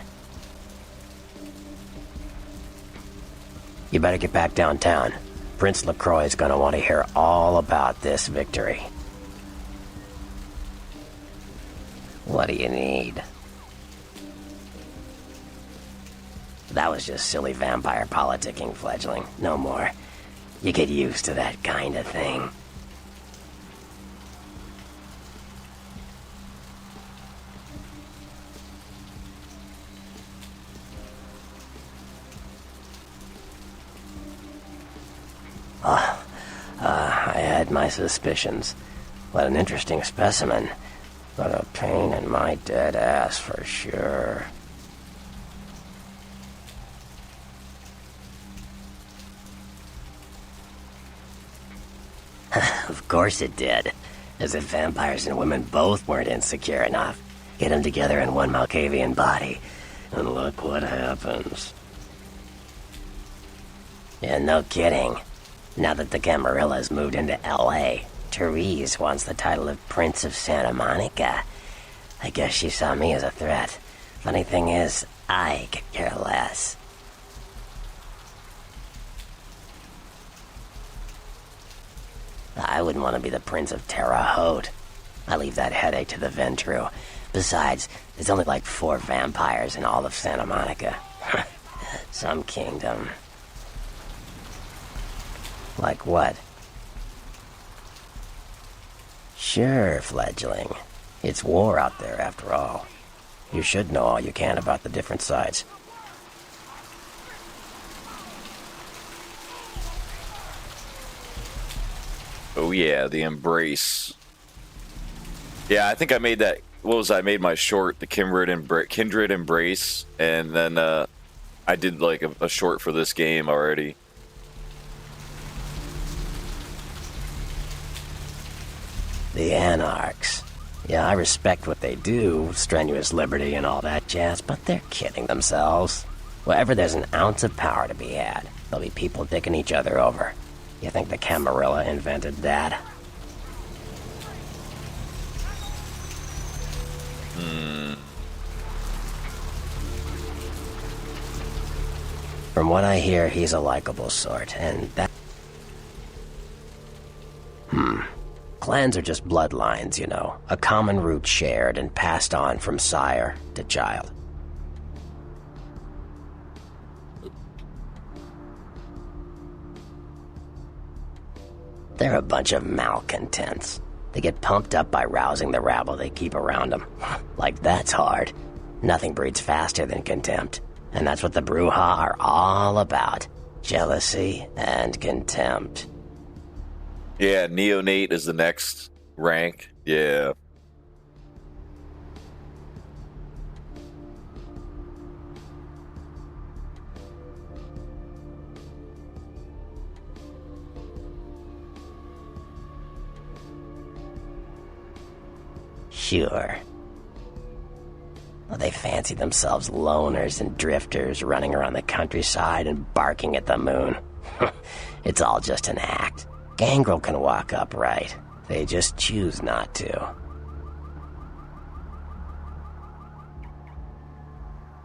K: You better get back downtown. Prince LaCroix is gonna want to hear all about this victory. What do you need? That was just silly vampire politicking, fledgling. No more. You get used to that kind of thing. I had my suspicions. What an interesting specimen. But a pain in my dead ass for sure. Of course it did. As if vampires and women both weren't insecure enough. Get them together in one Malkavian body, and look what happens. Yeah, no kidding. Now that the Camarillas moved into L.A., Therese wants the title of Prince of Santa Monica. I guess she saw me as a threat. Funny thing is, I could care less. I wouldn't want to be the Prince of Terre Haute. I leave that headache to the Ventru. Besides, there's only like 4 vampires in all of Santa Monica. Some kingdom. Like what? Sure, fledgling. It's war out there, after all. You should know all you can about the different sides.
A: Oh yeah, the Embrace. Yeah, I think I made that. What was I made my short, the Kindred Embrace, and then I did like a short for this game already.
K: The Anarchs. Yeah, I respect what they do, strenuous liberty and all that jazz, but they're kidding themselves. Wherever there's an ounce of power to be had, there'll be people dicking each other over. You think the Camarilla invented that? From what I hear, he's a likable sort, and that... Clans are just bloodlines, you know. A common root shared and passed on from sire to child. They're a bunch of malcontents. They get pumped up by rousing the rabble they keep around them. Like that's hard. Nothing breeds faster than contempt. And that's what the Bruja are all about. Jealousy and contempt.
A: Yeah, neonate is the next rank. Yeah.
K: Sure. Well, they fancy themselves loners and drifters running around the countryside and barking at the moon. It's all just an act. Gangrel can walk upright. They just choose not to.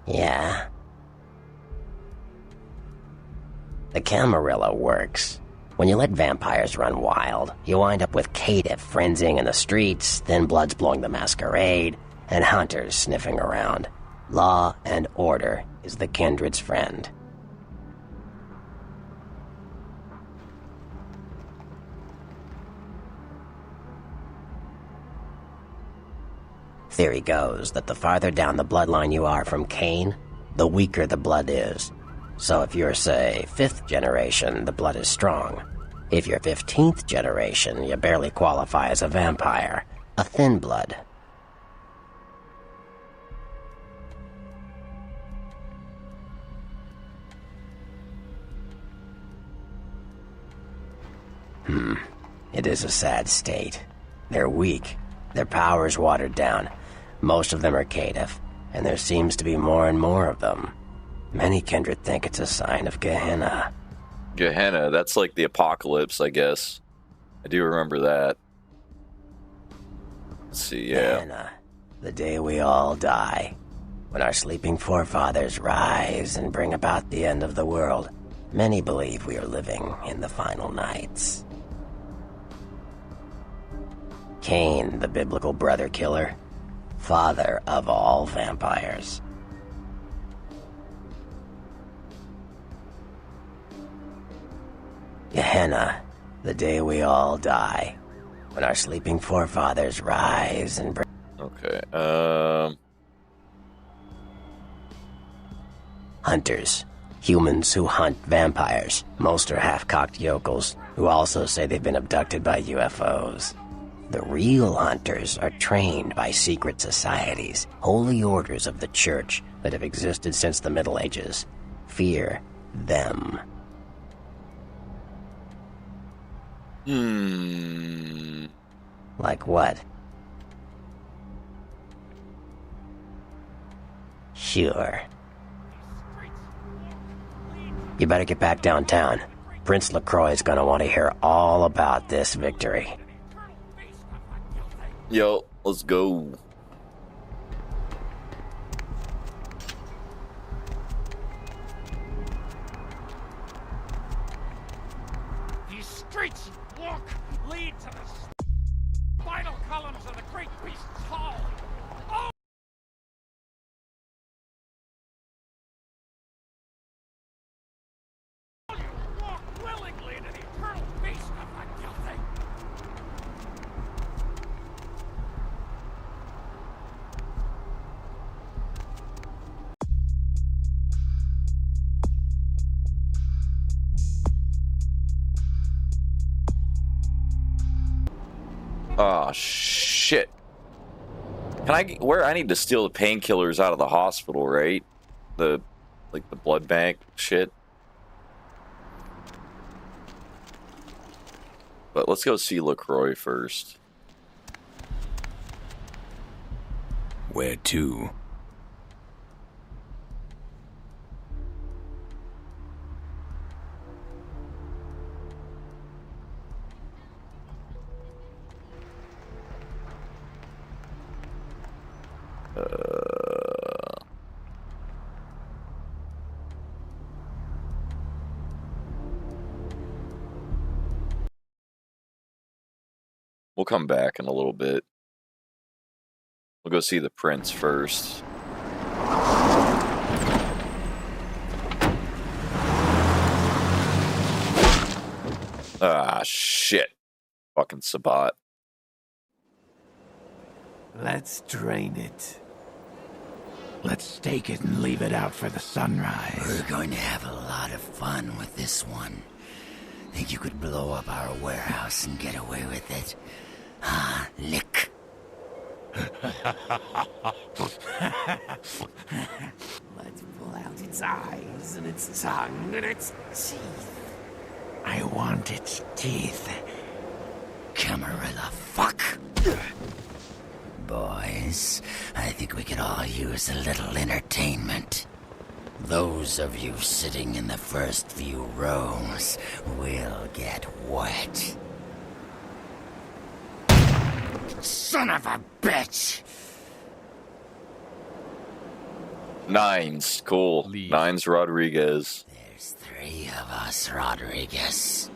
K: Yeah. The Camarilla works. When you let vampires run wild, you wind up with caitiff frenzying in the streets, thin bloods blowing the Masquerade, and hunters sniffing around. Law and order is the kindred's friend. Theory goes that the farther down the bloodline you are from Cain, the weaker the blood is. So if you're, say, 5th generation, the blood is strong. If you're 15th generation, you barely qualify as a vampire, a thin blood. It is a sad state. They're weak. Their power's watered down. Most of them are caitiff, and there seems to be more and more of them. Many kindred think it's a sign of Gehenna.
A: Gehenna, that's like the apocalypse, I guess. I do remember that. Let's see, yeah.
K: Gehenna, the day we all die. When our sleeping forefathers rise and bring about the end of the world, many believe we are living in the final nights. Cain, the biblical brother killer, father of all vampires. Gehenna, the day we all die. When our sleeping forefathers rise and bring...
A: Okay,
K: Hunters. Humans who hunt vampires. Most are half-cocked yokels, who also say they've been abducted by UFOs. The real hunters are trained by secret societies, holy orders of the church that have existed since the Middle Ages. Fear them. Like what? Sure. You better get back downtown. Prince LaCroix is gonna want to hear all about this victory.
A: yo, let's go.
B: These streets you walk lead to the spinal columns of the great beast's hall. Oh! You walk willingly to the eternal feast of the guilty.
A: Oh shit! Can I where I need to steal the painkillers out of the hospital, right? The blood bank shit. But let's go see LaCroix first.
C: Where to?
A: We'll come back in a little bit. We'll go see the prince first. Ah, shit. Fucking Sabat.
J: Let's drain it. Let's stake it and leave it out for the sunrise.
L: We're going to have a lot of fun with this one. Think you could blow up our warehouse and get away with it? Ah, lick.
J: Let's pull out its eyes and its tongue and its teeth. I want its teeth.
L: Camarilla fuck. Boys, I think we could all use a little entertainment. Those of you sitting in the first few rows will get wet. Son of a bitch!
A: Nines. Cool. Nines Rodriguez.
L: There's 3 of us, Rodriguez.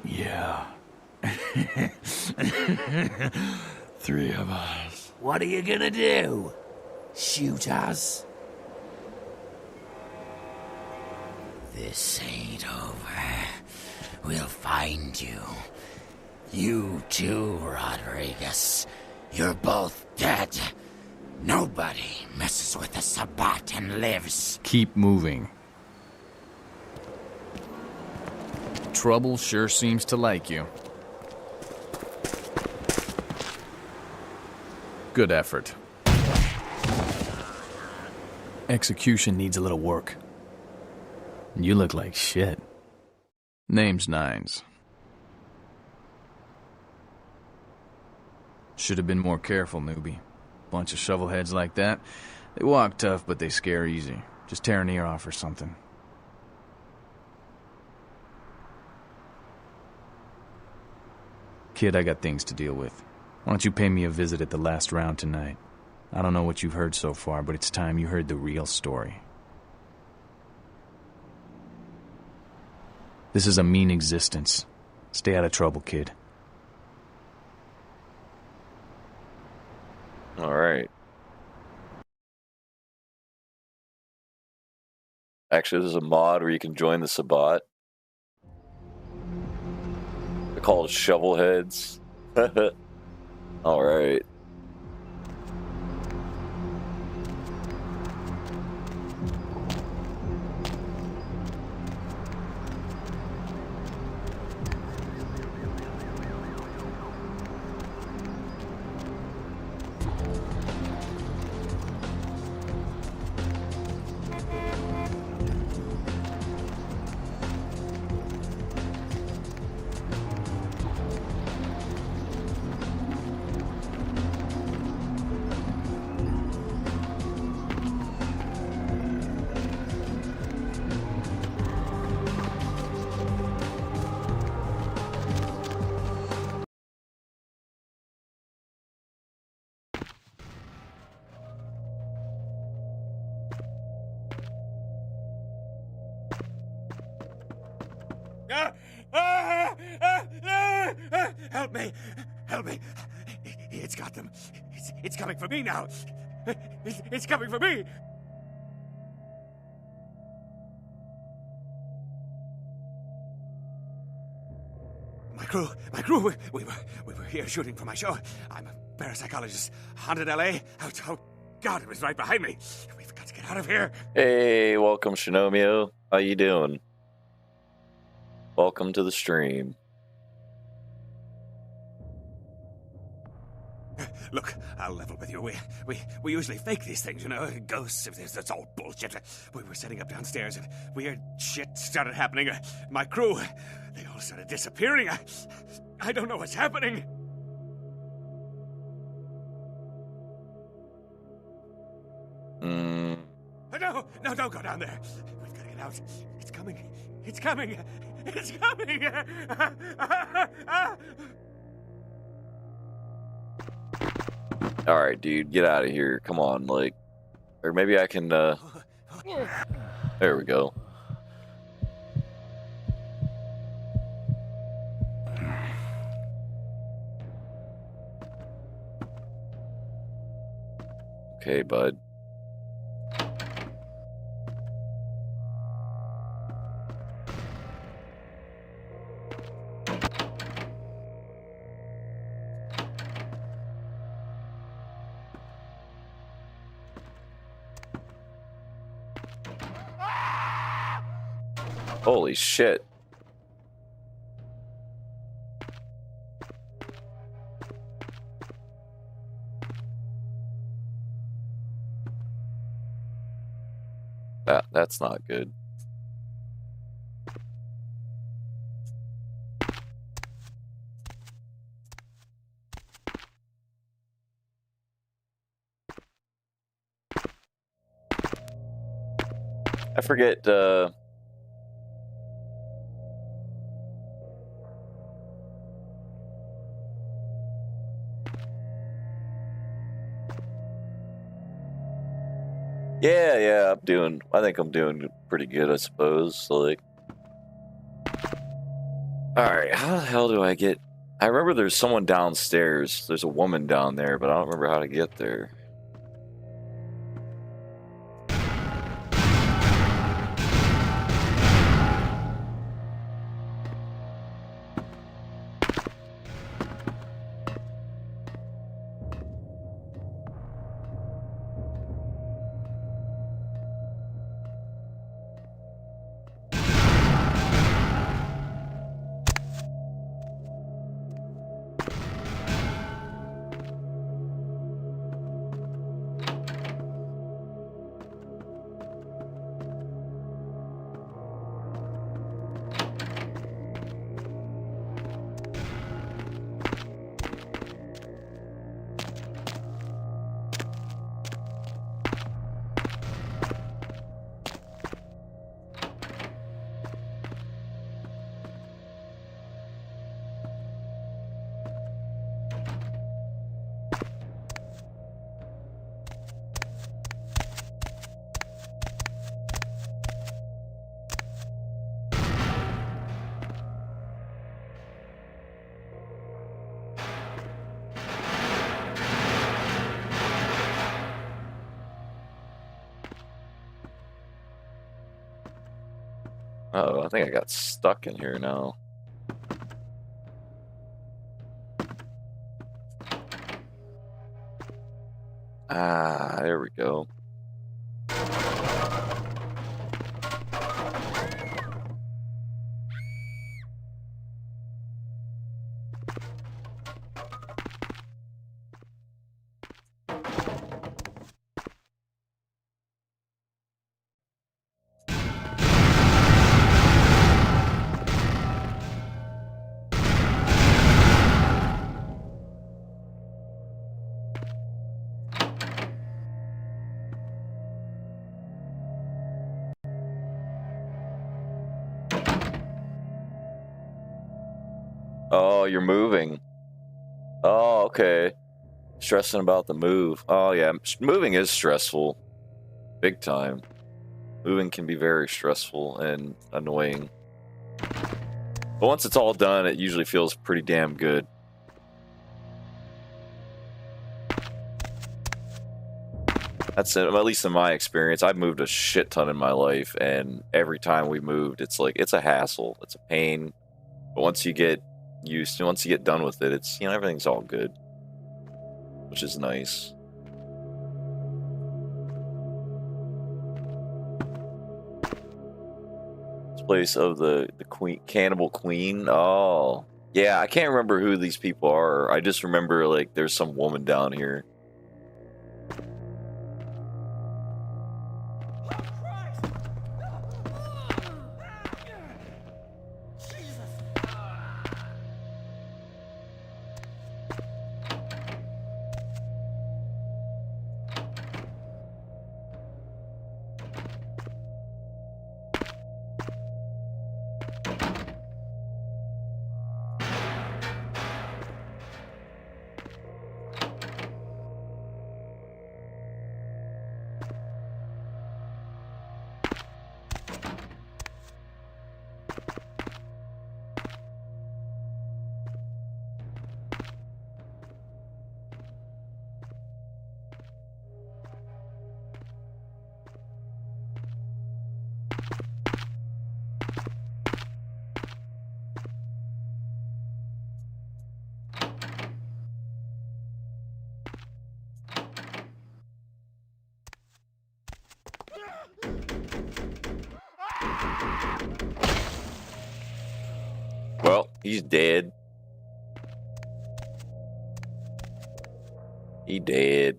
J: Yeah. 3 of us. What are you gonna do? Shoot us?
L: This ain't over. We'll find you. You too, Rodriguez. You're both dead. Nobody messes with the Sabat and lives.
C: Keep moving. Trouble sure seems to like you. Good effort. Execution needs a little work. You look like shit. Name's Nines. Should have been more careful, newbie. Bunch of shovelheads like that. They walk tough, but they scare easy. Just tear an ear off or something. Kid, I got things to deal with. Why don't you pay me a visit at the last round tonight? I don't know what you've heard so far, but it's time you heard the real story. This is a mean existence. Stay out of trouble, kid.
A: All right. Actually, there's a mod where you can join the Sabat. They're called Shovelheads. All right.
J: Help me! Help me! It's got them. It's coming for me now. It's coming for me. My crew, we were here shooting for my show. I'm a parapsychologist, haunted LA. Oh, God, it was right behind me. We've got to get out of here.
A: Hey, welcome, Shinomio. How you doing? Welcome to the stream.
J: Look, I'll level with you. We usually fake these things, you know, ghosts. That's all bullshit. We were setting up downstairs, and weird shit started happening. My crew, they all started disappearing. I don't know what's happening.
A: Mm.
J: No, no, don't go down there. We've got to get out. It's coming. It's coming. It's coming.
A: All right, dude, get out of here. Come on, like, or maybe I can. There we go. Okay, bud. Holy shit. That's not good. I forget, yeah, I think I'm doing pretty good, I suppose. Like, alright, how the hell do I get... I remember there's someone downstairs. There's a woman down there, but I don't remember how to get there. Uh-oh, I think I got stuck in here now. Ah, there we go. Oh, you're moving. Oh, okay. Stressing about the move. Oh, yeah. Moving is stressful. Big time. Moving can be very stressful and annoying. But once it's all done, it usually feels pretty damn good. That's it, at least in my experience. I've moved a shit ton in my life, and every time we moved, it's like, it's a hassle. It's a pain. But once you get used to, once you get done with it, it's, you know, everything's all good. Which is nice. This place of the queen, Cannibal Queen. Oh, yeah, I can't remember who these people are. I just remember, like, there's some woman down here. Well, he's dead. He dead.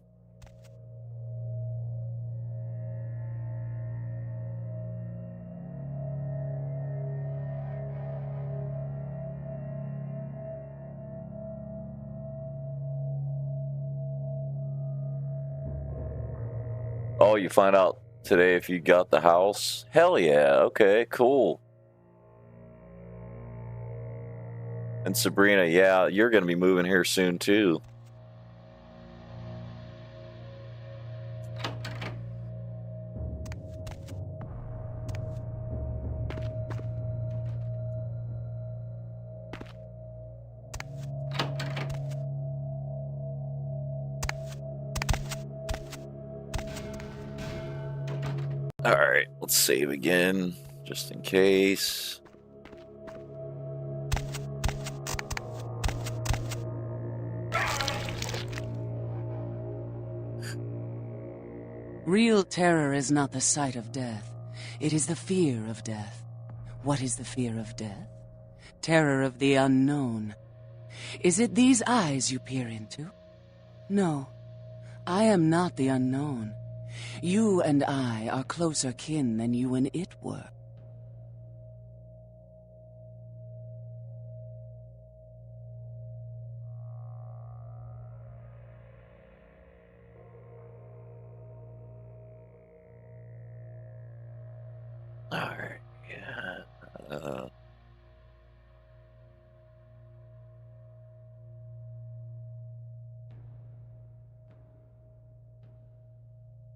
A: Oh, you find out today if you got the house? Hell yeah. Okay, cool. And Sabrina, yeah, you're going to be moving here soon too. All right, let's save again, just in case.
M: Real terror is not the sight of death. It is the fear of death. What is the fear of death? Terror of the unknown. Is it these eyes you peer into? No, I am not the unknown. You and I are closer kin than you and it were.
A: All right, yeah.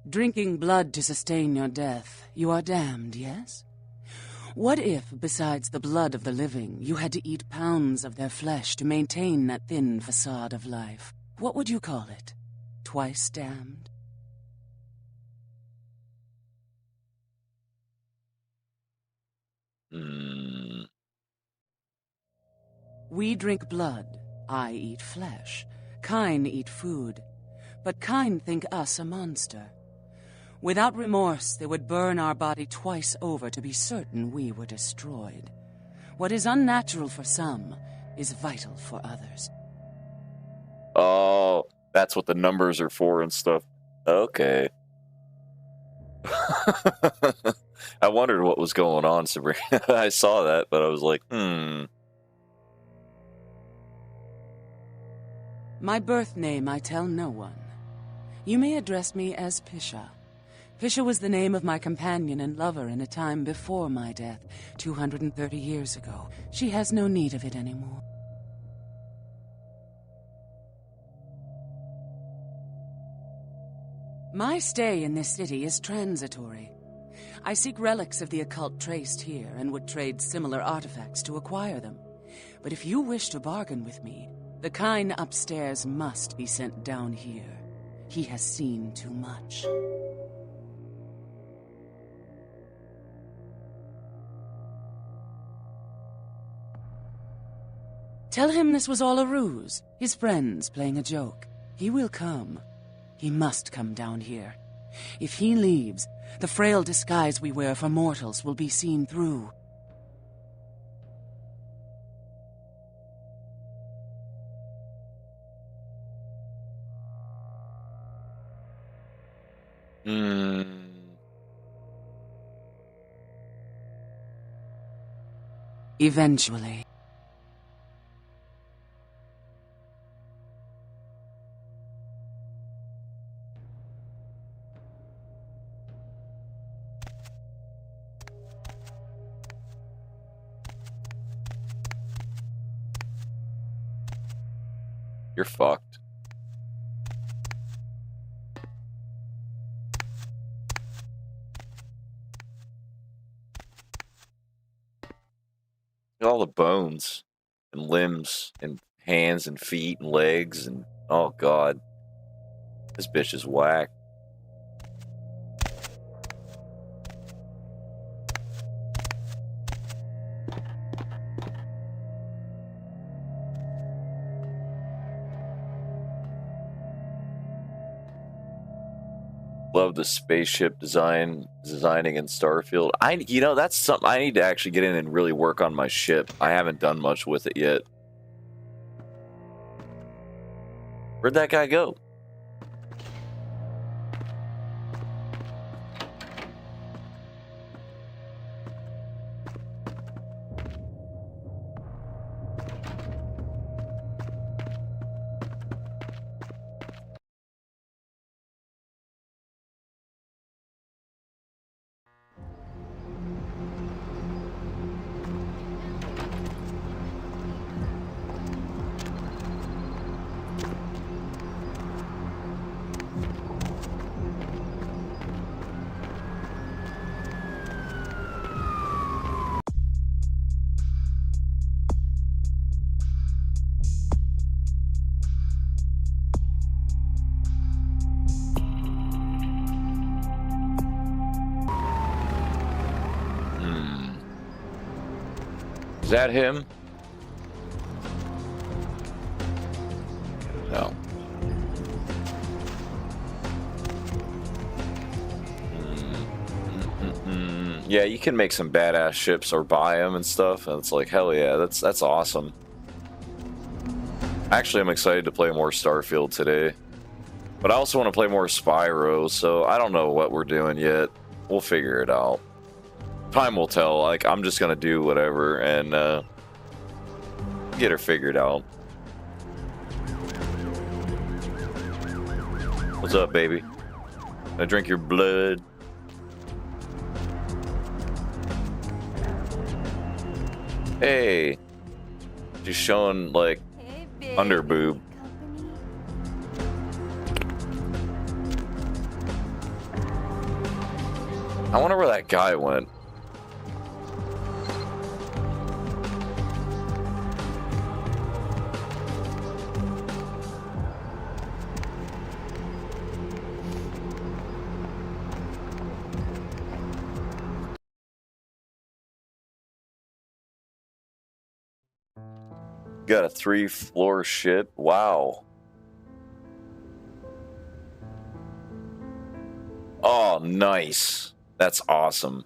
M: Drinking blood to sustain your death, you are damned, yes? What if, besides the blood of the living, you had to eat pounds of their flesh to maintain that thin facade of life? What would you call it? Twice damned? We drink blood, I eat flesh, kine eat food, but kine think us a monster. Without remorse, they would burn our body twice over to be certain we were destroyed. What is unnatural for some is vital for others.
A: Oh, that's what the numbers are for and stuff. Okay. I wondered what was going on, Sabrina. I saw that, but I was like,
M: My birth name I tell no one. You may address me as Pisha. Pisha was the name of my companion and lover in a time before my death, 230 years ago. She has no need of it anymore. My stay in this city is transitory. I seek relics of the occult traced here and would trade similar artifacts to acquire them. But if you wish to bargain with me, the kine upstairs must be sent down here. He has seen too much. Tell him this was all a ruse, his friends playing a joke. He will come. He must come down here. If he leaves, the frail disguise we wear for mortals will be seen through. Eventually.
A: You're fucked. All the bones and limbs and hands and feet and legs and oh god, this bitch is whack. Love the spaceship designing in Starfield. That's something I need to actually get in and really work on my ship. I haven't done much with it yet. Where'd that guy go? Is that him? No. Yeah, you can make some badass ships or buy them and stuff, and it's like, hell yeah, that's awesome. Actually, I'm excited to play more Starfield today, but I also want to play more Spyro, so I don't know what we're doing yet. We'll figure it out. Time will tell. Like, I'm just gonna do whatever and get her figured out. What's up, baby? Can I drink your blood? Hey, just showing like under boob. I wonder where that guy went. Got a 3-floor ship. Wow. Oh, nice. That's awesome.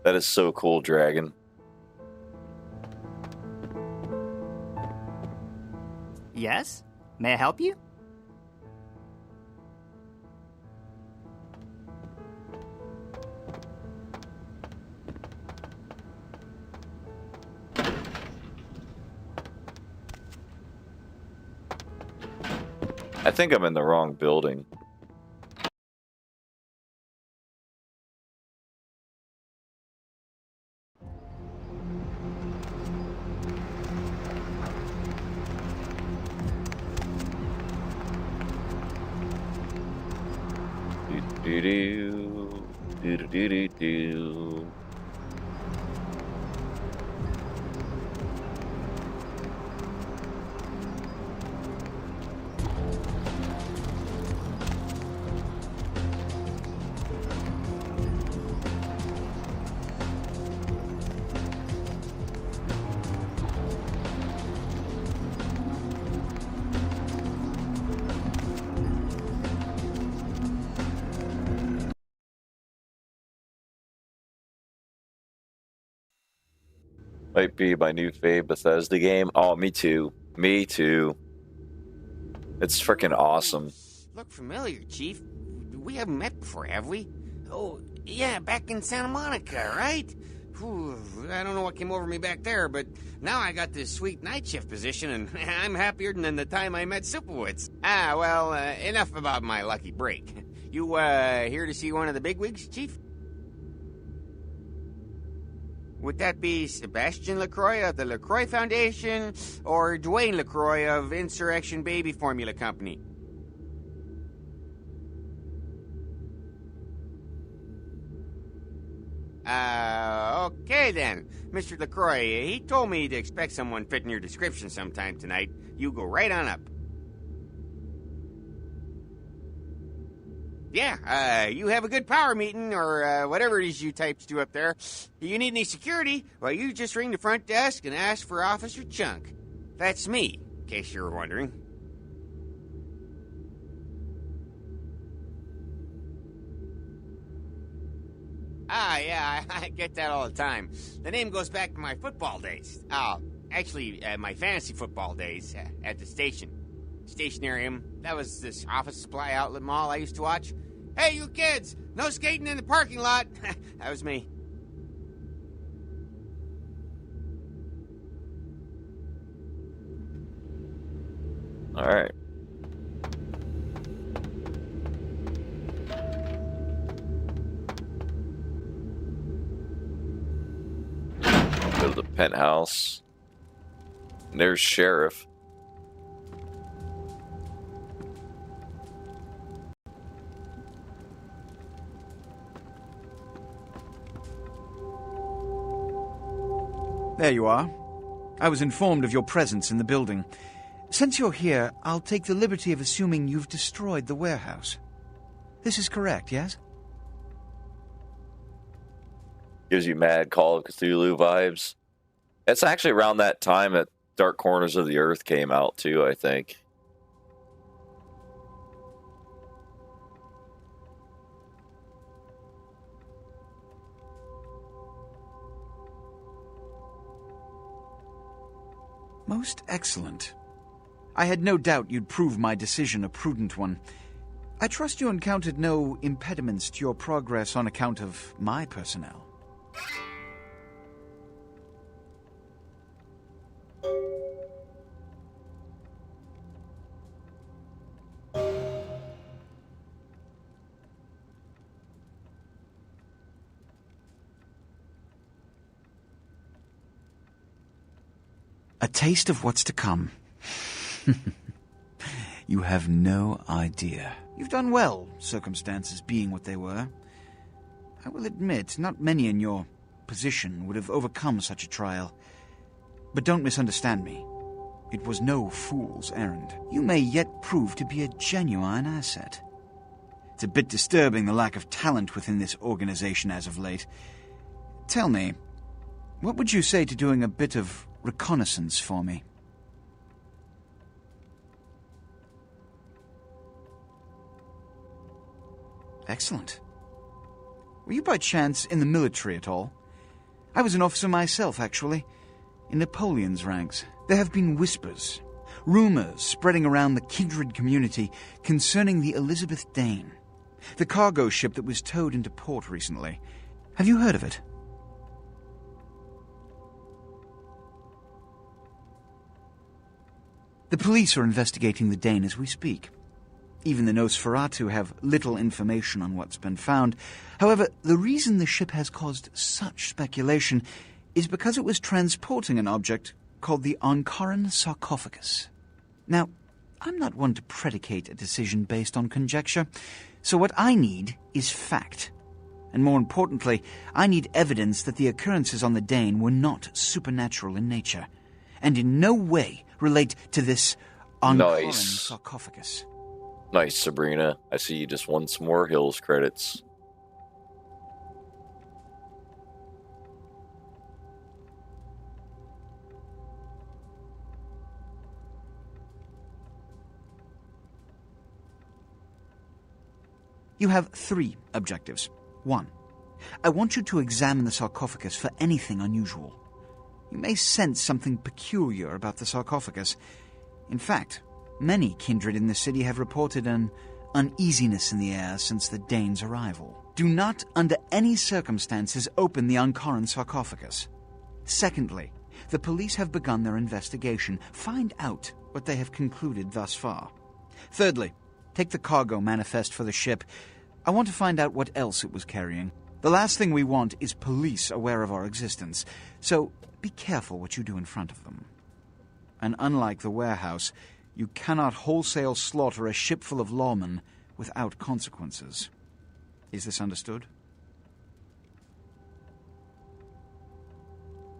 A: That is so cool, Dragon.
N: Yes? May I help you?
A: I think I'm in the wrong building. Do. Might be my new fave Bethesda game. Oh, me too. Me too. It's freaking awesome.
O: Look familiar, Chief. We haven't met before, have we? Oh, yeah, back in Santa Monica, right? Whew, I don't know what came over me back there, but now I got this sweet night shift position, and I'm happier than the time I met Superwitz. Ah, well, enough about my lucky break. You, here to see one of the bigwigs, Chief? Would that be Sebastian LaCroix of the LaCroix Foundation, or Dwayne LaCroix of Insurrection Baby Formula Company? Okay then. Mr. LaCroix, he told me to expect someone fitting your description sometime tonight. You go right on up. Yeah, you have a good power meeting, or whatever it is you types do up there. You need any security? Well, you just ring the front desk and ask for Officer Chunk. That's me, in case you were wondering. Yeah, I get that all the time. The name goes back to my football days. Actually, my fantasy football days at the station. Stationarium. That was this office supply outlet mall I used to watch. Hey, you kids! No skating in the parking lot! That was me.
A: All right. Go to the penthouse. And there's Sheriff.
P: There you are. I was informed of your presence in the building. Since you're here, I'll take the liberty of assuming you've destroyed the warehouse. This is correct, yes?
A: Gives you mad Call of Cthulhu vibes. It's actually around that time that Dark Corners of the Earth came out too, I think.
P: Most excellent. I had no doubt you'd prove my decision a prudent one. I trust you encountered no impediments to your progress on account of my personnel. A taste of what's to come. You have no idea. You've done well, circumstances being what they were. I will admit, not many in your position would have overcome such a trial. But don't misunderstand me. It was no fool's errand. You may yet prove to be a genuine asset. It's a bit disturbing the lack of talent within this organization as of late. Tell me, what would you say to doing a bit of reconnaissance for me? Excellent. Were you by chance in the military at all? I was an officer myself, actually, in Napoleon's ranks. There have been whispers, rumors spreading around the kindred community concerning the Elizabeth Dane, the cargo ship that was towed into port recently. Have you heard of it? The police are investigating the Dane as we speak. Even the Nosferatu have little information on what's been found. However, the reason the ship has caused such speculation is because it was transporting an object called the Ankaran sarcophagus. Now, I'm not one to predicate a decision based on conjecture, so what I need is fact. And more importantly, I need evidence that the occurrences on the Dane were not supernatural in nature, and in no way relate to this Ankaran sarcophagus.
A: Nice, Sabrina. I see you just won some more Hills credits.
P: You have 3 objectives. 1. I want you to examine the sarcophagus for anything unusual. You may sense something peculiar about the sarcophagus. In fact, many kindred in the city have reported an uneasiness in the air since the Dane's arrival. Do not, under any circumstances, open the Ankaran sarcophagus. Secondly, the police have begun their investigation. Find out what they have concluded thus far. Thirdly, take the cargo manifest for the ship. I want to find out what else it was carrying. The last thing we want is police aware of our existence, so be careful what you do in front of them. And unlike the warehouse, you cannot wholesale slaughter a ship full of lawmen without consequences. Is this understood?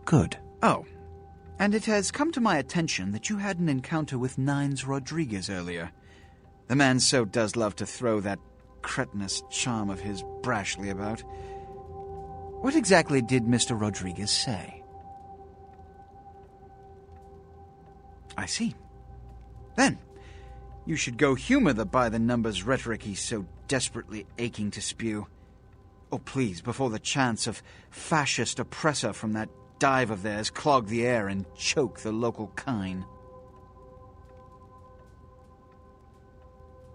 P: Good. Oh, and it has come to my attention that you had an encounter with Nines Rodriguez earlier. The man so does love to throw that cretinous charm of his brashly about. What exactly did Mr. Rodriguez say? I see. Then, you should go humor the by-the-numbers rhetoric he's so desperately aching to spew. Oh, please, before the chants of fascist oppressor from that dive of theirs clog the air and choke the local kine.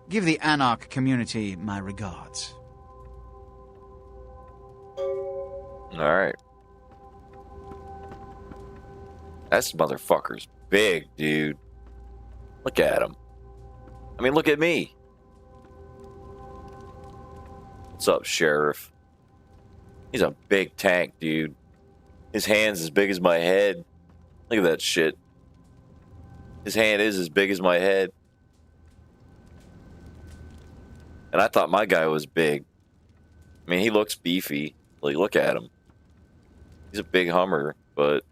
P: Give the Anarch community my regards.
A: Alright. That motherfucker's big, dude. Look at him. I mean, look at me. What's up, Sheriff? He's a big tank, dude. His hand's as big as my head. Look at that shit. His hand is as big as my head. And I thought my guy was big. I mean, he looks beefy. Like, look at him. He's a big Hummer, but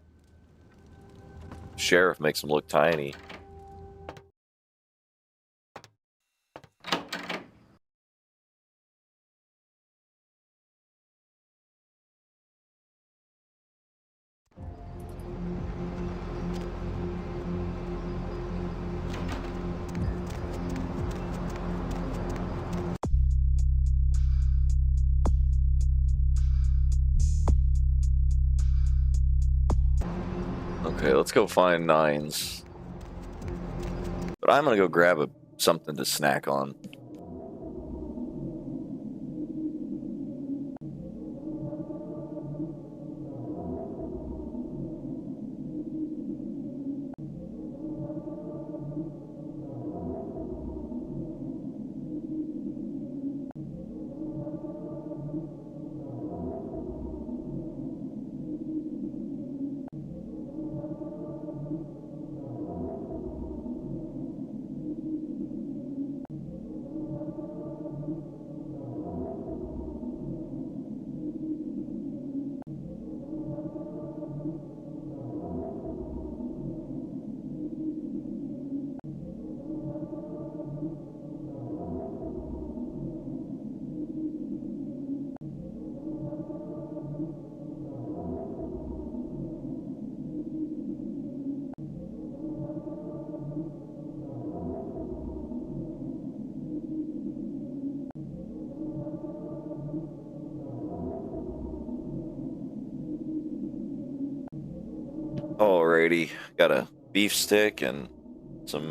A: Sheriff makes him look tiny. Okay, let's go find Nines. But I'm gonna go grab something to snack on. Alrighty, got a beef stick and some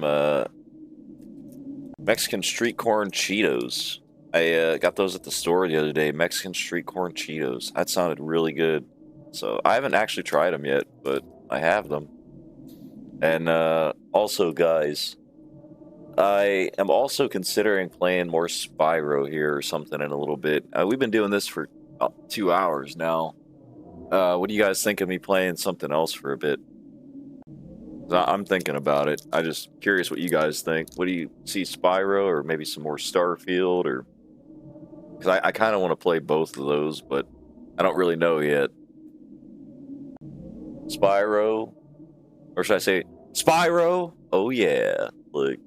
A: Mexican street corn Cheetos. I got those at the store the other day. Mexican street corn Cheetos. That sounded really good. So I haven't actually tried them yet, but I have them. And also, guys, I am also considering playing more Spyro here or something in a little bit. We've been doing this for 2 hours now. What do you guys think of me playing something else for a bit? I'm thinking about it. I'm just curious what you guys think. What do you see, Spyro or maybe some more Starfield? Or because I kind of want to play both of those, but I don't really know yet. Spyro, or should I say Spyro? Oh yeah, like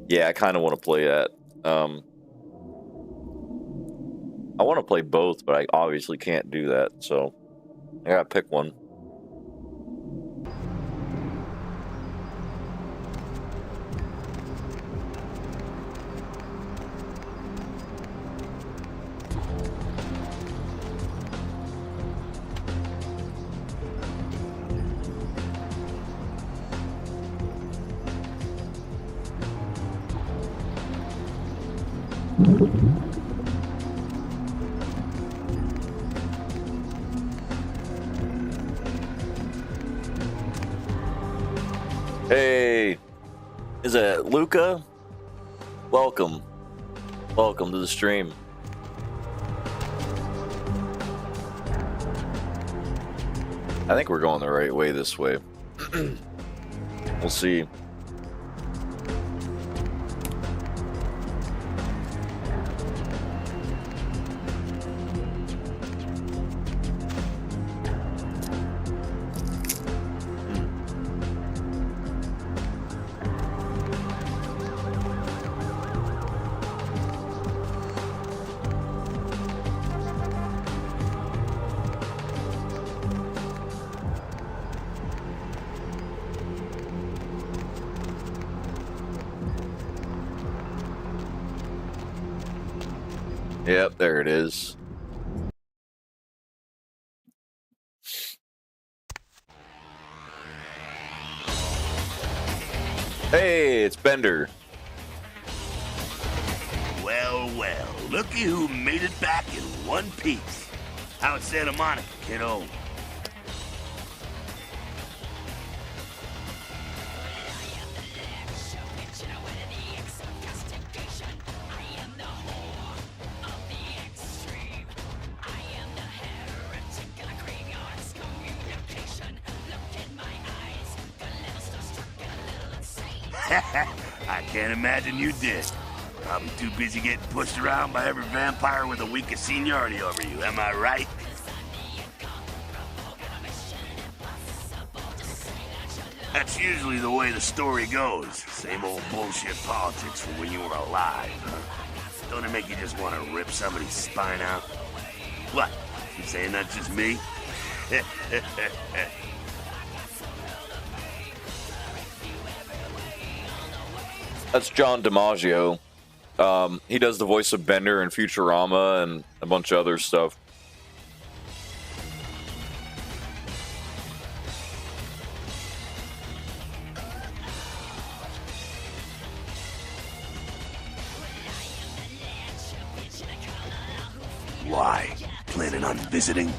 A: yeah, I kind of want to play that. I want to play both, but I obviously can't do that, so I gotta pick one. Hey, is it Luca? Welcome. Welcome to the stream. I think we're going the right way this way. We'll see. Yep, there it is. Bender.
Q: Well, well, looky who made it back in one piece. How's Santa Monica, kiddo? I can't imagine you did. Probably too busy getting pushed around by every vampire with a week of seniority over you, am I right? That's usually the way the story goes. Same old bullshit politics from when you were alive, huh? Don't it make you just want to rip somebody's spine out? What? You saying that's just me?
A: That's John DiMaggio. He does the voice of Bender in Futurama and a bunch of other stuff.
Q: Why? Planning on visiting?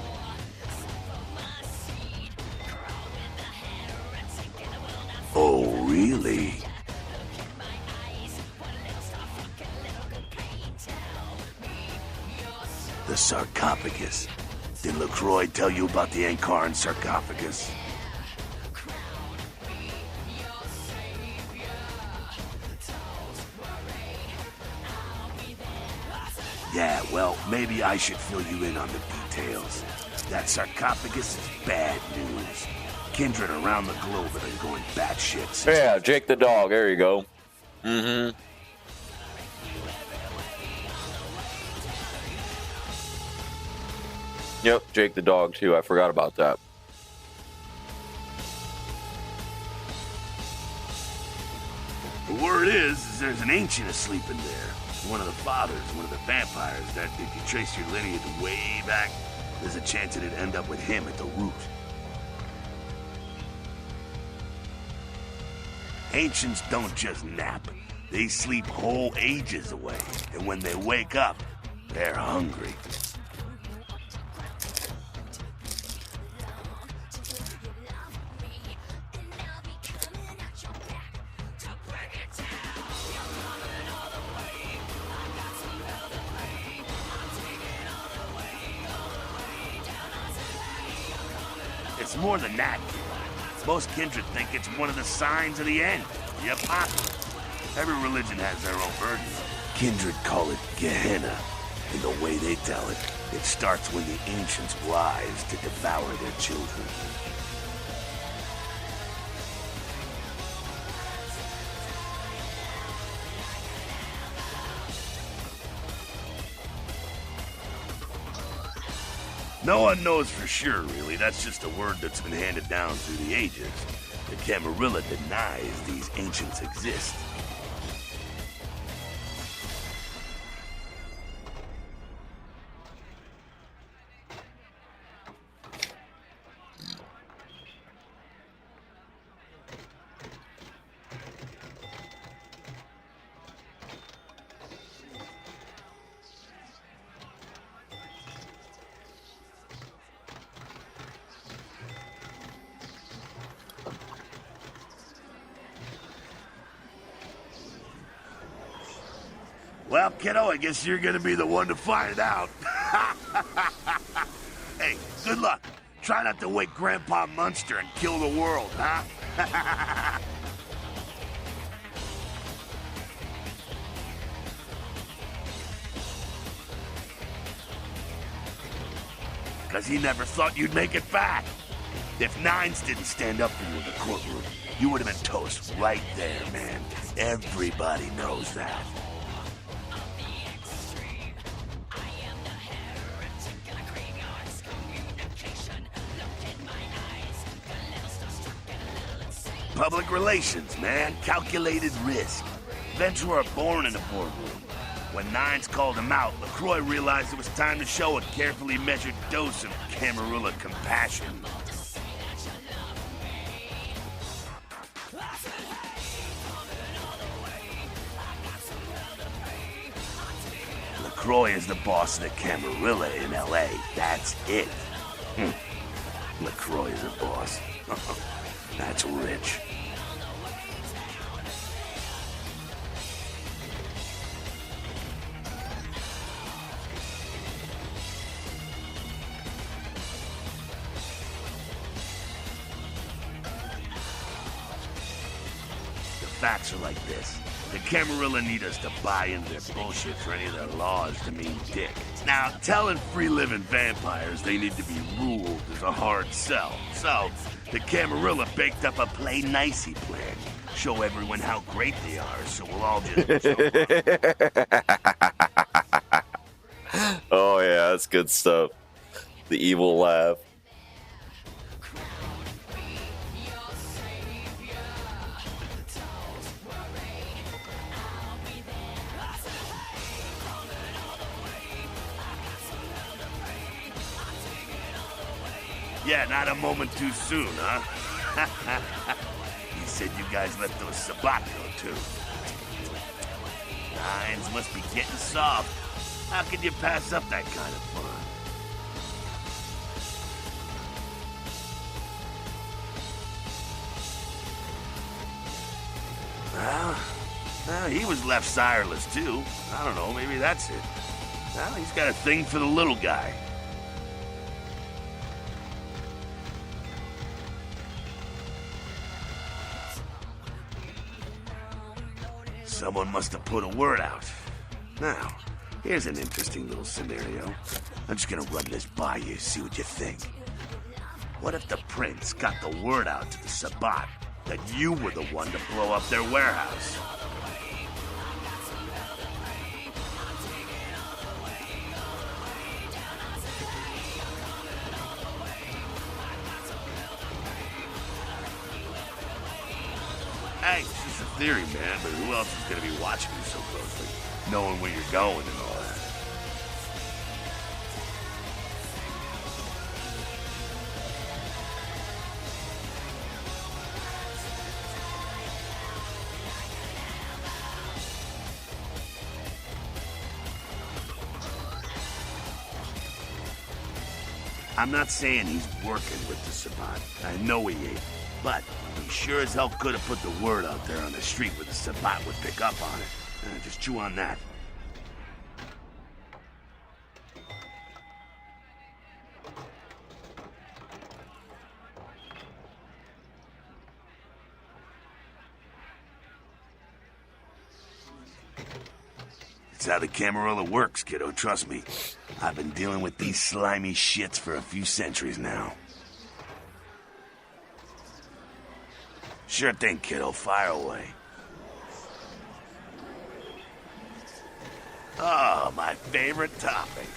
Q: Oh, really? The sarcophagus. Did LaCroix tell you about the Ankaran sarcophagus? Yeah, well, maybe I should fill you in on the details. That sarcophagus is bad news. Kindred around the globe have been going batshit.
A: Yeah, Jake the dog. There you go. Mm-hmm. Yep, Jake the dog, too. I forgot about that.
Q: The word is there's an ancient asleep in there. One of the fathers, one of the vampires, that if you trace your lineage way back, there's a chance it'd end up with him at the root. Ancients don't just nap. They sleep whole ages away. And when they wake up, they're hungry. It's more than that. Most kindred think it's one of the signs of the end, the apocalypse. Every religion has their own version. Kindred call it Gehenna, and the way they tell it, it starts when the ancients rise to devour their children. No one knows for sure, really. That's just a word that's been handed down through the ages. The Camarilla denies these ancients exist. Well, kiddo, I guess you're gonna be the one to find out. Hey, good luck. Try not to wake Grandpa Munster and kill the world, huh? Because he never thought you'd make it back. If Nines didn't stand up for you in the courtroom, you would have been toast right there, man. Everybody knows that. Public relations, man. Calculated risk. Ventura born in a boardroom. When Nines called him out, LaCroix realized it was time to show a carefully measured dose of Camarilla compassion. LaCroix is the boss of the Camarilla in L.A. That's it. LaCroix is a boss. That's rich. The facts are like this. The Camarilla need us to buy into their bullshit for any of their laws to mean dick. Now, telling free-living vampires they need to be ruled is a hard sell. So, the Camarilla baked up a play-nicey plan. Show everyone how great they are, so we'll all just...
A: Oh yeah, that's good stuff. The evil laugh.
Q: Yeah, not a moment too soon, huh? He said you guys let those Sabat go, too. Lines must be getting soft. How could you pass up that kind of fun? Well, he was left sireless, too. I don't know, maybe that's it. Well, he's got a thing for the little guy. Someone must have put a word out. Now, here's an interesting little scenario. I'm just gonna run this by you, see what you think. What if the prince got the word out to the Sabat that you were the one to blow up their warehouse? Hey, it's just a theory, man, but who else is gonna be watching you so closely? Knowing where you're going and all that. I'm not saying he's working with the Sabat. I know he ain't. But he sure as hell could have put the word out there on the street where the Sabat would pick up on it. Just chew on that. It's how the Camarilla works, kiddo, trust me. I've been dealing with these slimy shits for a few centuries now. Sure thing, kiddo. Fire away. Oh, my favorite topic.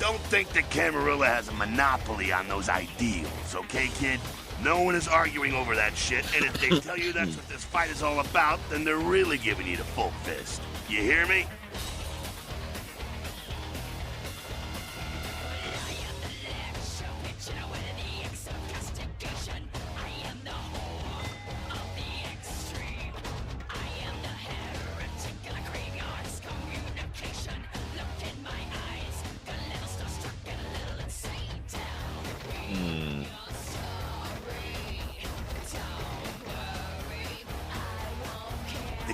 Q: Don't think the Camarilla has a monopoly on those ideals, okay, kid? No one is arguing over that shit, and if they tell you that's what this fight is all about, then they're really giving you the full fist. You hear me?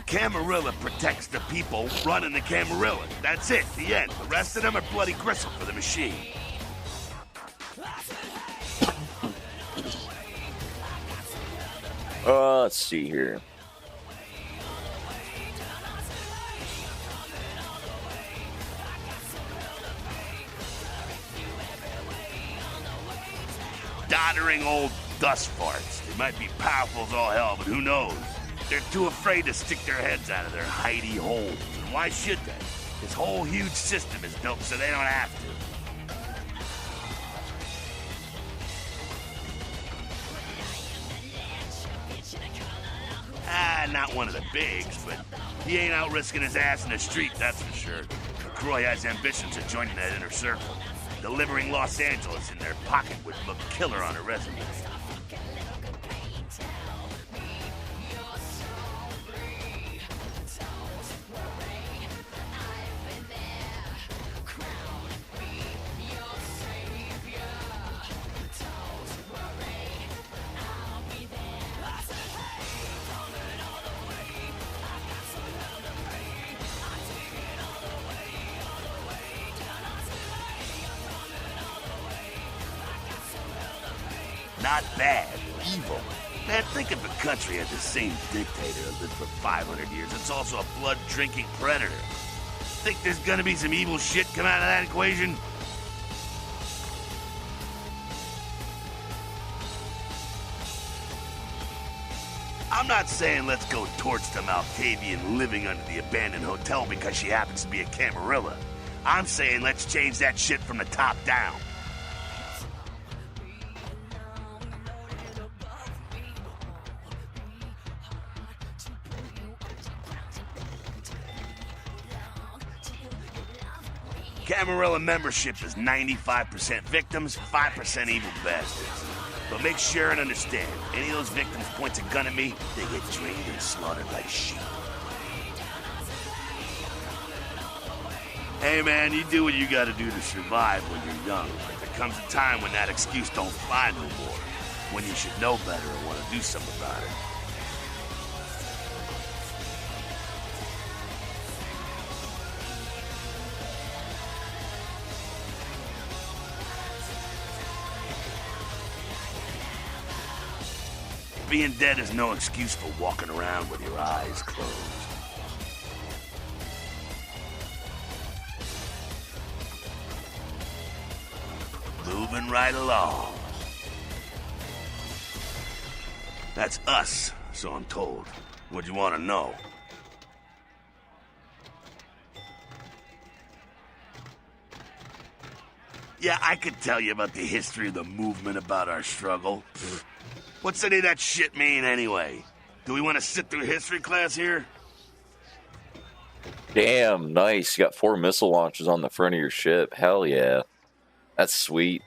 Q: Camarilla protects the people running the Camarilla. That's it, the end. The rest of them are bloody gristle for the machine.
A: Let's see here.
Q: Doddering old dust farts. They might be powerful as all hell, but who knows? They're too afraid to stick their heads out of their hidey holes. And why should they? This whole huge system is built so they don't have to. Not one of the bigs, but he ain't out risking his ass in the street, that's for sure. LaCroix has ambitions of joining that inner circle. Delivering Los Angeles in their pocket would look killer on a resume. Not bad, evil. Man, think if a country had the same dictator that lived for 500 years. It's also a blood-drinking predator. Think there's gonna be some evil shit come out of that equation? I'm not saying let's go torch some Malkavian living under the abandoned hotel because she happens to be a Camarilla. I'm saying let's change that shit from the top down. Camarilla membership is 95% victims, 5% evil bastards. But make sure and understand, any of those victims points a gun at me, they get drained and slaughtered like sheep. Hey man, you do what you gotta do to survive when you're young. But there comes a time when that excuse don't fly no more. When you should know better and want to do something about it. Being dead is no excuse for walking around with your eyes closed. Moving right along. That's us, so I'm told. What'd you want to know? Yeah, I could tell you about the history of the movement, about our struggle. What's any of that shit mean, anyway? Do we want to sit through history class here?
A: Damn, nice. You got 4 missile launchers on the front of your ship. Hell yeah. That's sweet.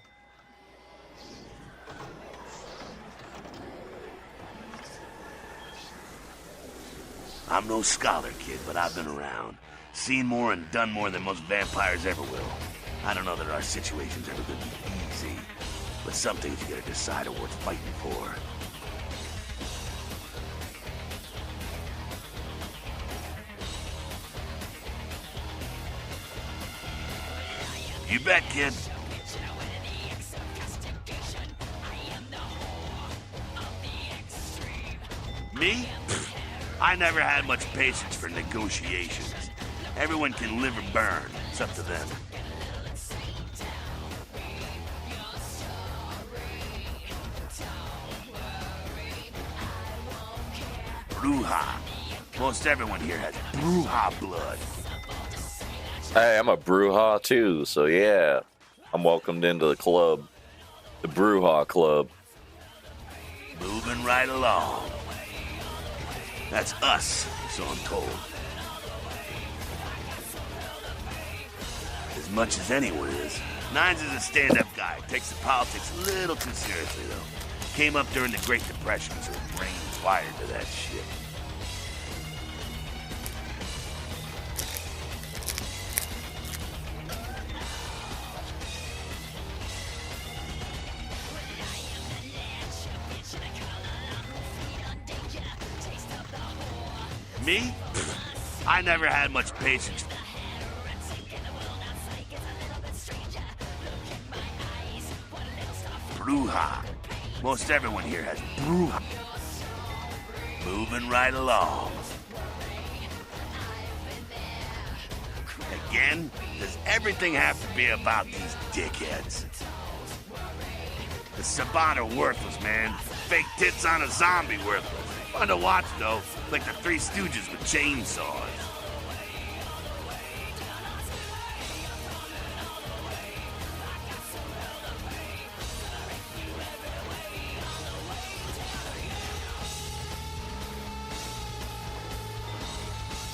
Q: I'm no scholar, kid, but I've been around. Seen more and done more than most vampires ever will. I don't know that our situation's ever gonna be easy. But some things you gotta decide are worth fighting for. You bet, kid. Me? I never had much patience for negotiations. Everyone can live or burn. It's up to them. Bruja. Most everyone here has Bruja blood.
A: Hey, I'm a Bruja too, so yeah. I'm welcomed into the club. The Bruja Club.
Q: Moving right along. That's us, so I'm told. As much as anyone is. Nines is a stand-up guy. Takes the politics a little too seriously, though. Came up during the Great Depression, so his brain's wired to that shit. Me? I never had much patience. Bruja. Most everyone here has Bruja. Moving right along. Again? Does everything have to be about these dickheads? The Sabat are worthless, man. Fake tits on a zombie worthless. Fun to watch, though. Like the Three Stooges with chainsaws.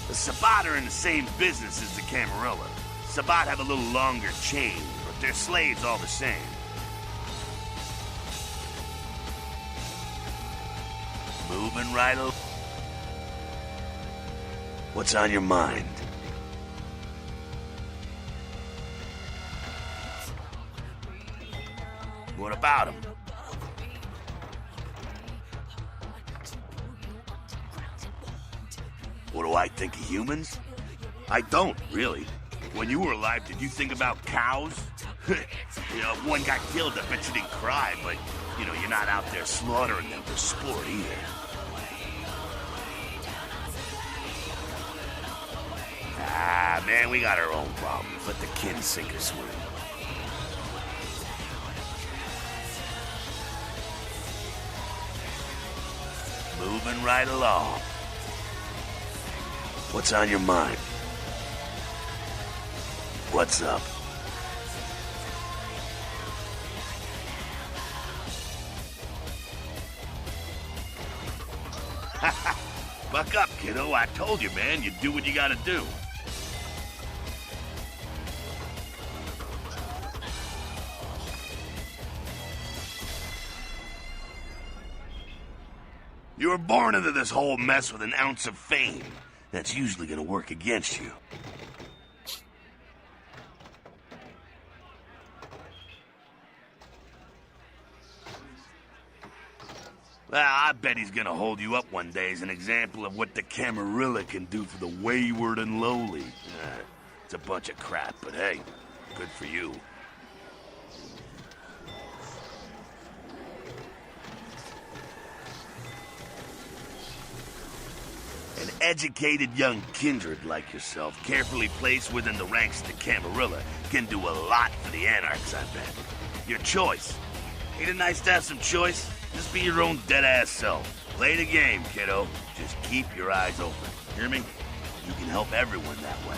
Q: The Sabat are in the same business as the Camarilla. Sabat have a little longer chain, but they're slaves all the same. Moving right along. What's on your mind? What about him? What do I think of humans? I don't, really. When you were alive, did you think about cows? You know, if one got killed, I bet you didn't cry, but, you know, you're not out there slaughtering them for sport either. Ah, man, we got our own problems. Let the kin sink or swim. Moving right along. What's on your mind? What's up? Buck up, kiddo. I told you, man. You do what you gotta do. You were born into this whole mess with an ounce of fame. That's usually gonna work against you. Well, I bet he's gonna hold you up one day as an example of what the Camarilla can do for the wayward and lowly. It's a bunch of crap, but hey, good for you. An educated young kindred like yourself, carefully placed within the ranks of the Camarilla, can do a lot for the Anarchs, I bet. Your choice. Ain't it nice to have some choice? Just be your own dead-ass self. Play the game, kiddo. Just keep your eyes open. Hear me? You can help everyone that way.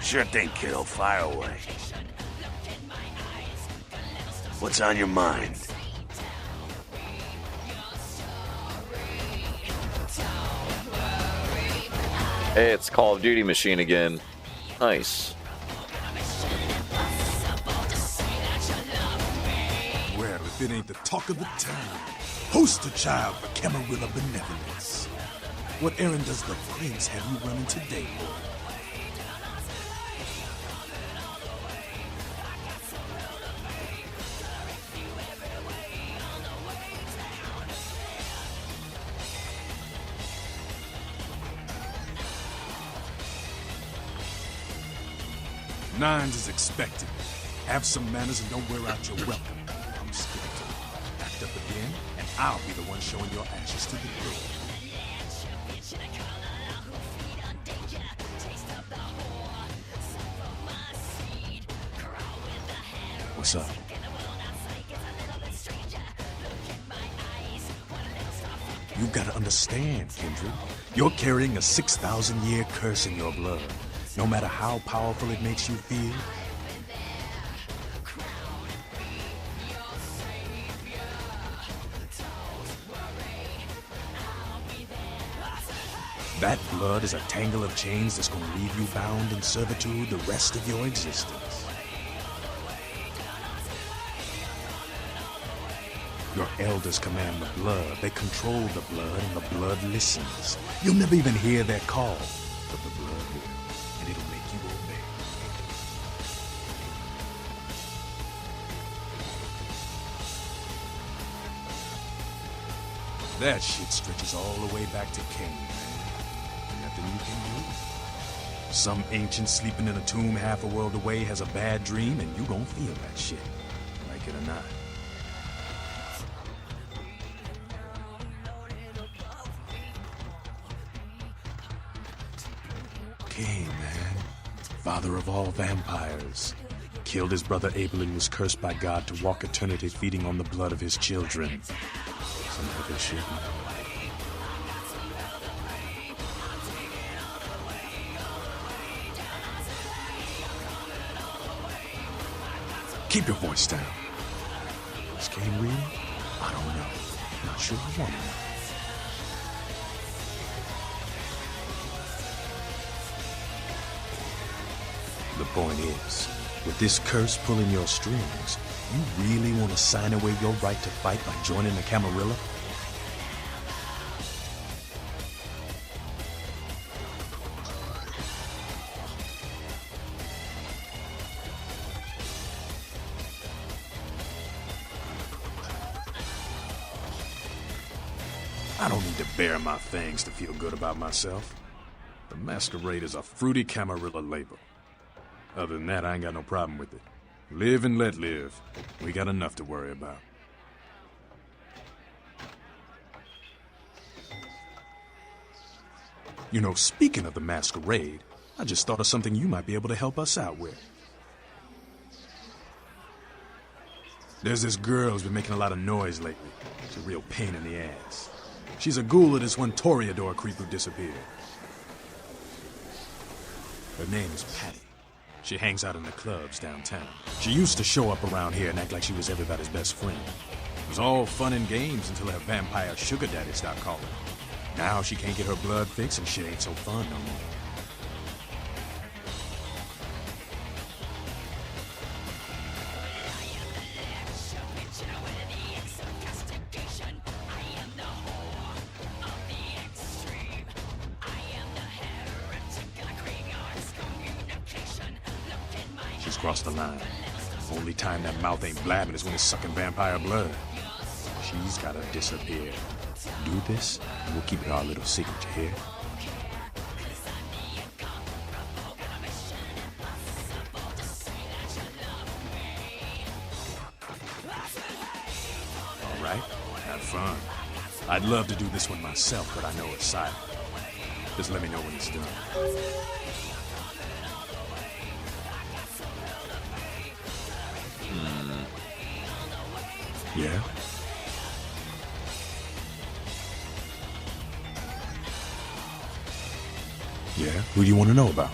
Q: Sure thing, kiddo. Fire away. What's on your mind?
A: Hey, it's Call of Duty machine again. Nice.
R: Well, if it ain't the talk of the town, poster child for Camarilla benevolence. What errand does the prince have you running today, boy? Nines is expected. Have some manners and don't wear out your welcome. I'm skeptical. Act up again, and I'll be the one showing your ashes to the door. What's up? You gotta understand, Kindred. You're carrying a 6,000-year curse in your blood. No matter how powerful it makes you feel. That blood is a tangle of chains that's gonna leave you bound in servitude the rest of your existence. Your elders command the blood. They control the blood, and the blood listens. You'll never even hear their call, but the blood will. And it'll make you obey. That shit stretches all the way back to Cain, man. Nothing you can do. Some ancient sleeping in a tomb half a world away has a bad dream, and you gon' feel that shit, like it or not. Cain, man. Father of all vampires. Killed his brother Abel and was cursed by God to walk eternity feeding on the blood of his children. Some heavy shit, man. Keep your voice down. Is Cain real? I don't know. Not sure I want to know. The point is, with this curse pulling your strings, you really want to sign away your right to fight by joining the Camarilla? I don't need to bare my fangs to feel good about myself. The Masquerade is a fruity Camarilla label. Other than that, I ain't got no problem with it. Live and let live. We got enough to worry about. You know, speaking of the Masquerade, I just thought of something you might be able to help us out with. There's this girl who's been making a lot of noise lately. It's a real pain in the ass. She's a ghoul of this one Toreador creep who disappeared. Her name is Patty. She hangs out in the clubs downtown. She used to show up around here and act like she was everybody's best friend. It was all fun and games until her vampire sugar daddy stopped calling. Now she can't get her blood fixed and shit ain't so fun no more. She's crossed the line. Only time that mouth ain't blabbing is when it's sucking vampire blood. She's gotta disappear. Do this, and we'll keep it our little secret, you hear? All right, have fun. I'd love to do this one myself, but I know it's silent. Just let me know when it's done. Yeah? Yeah? Who do you want to know about?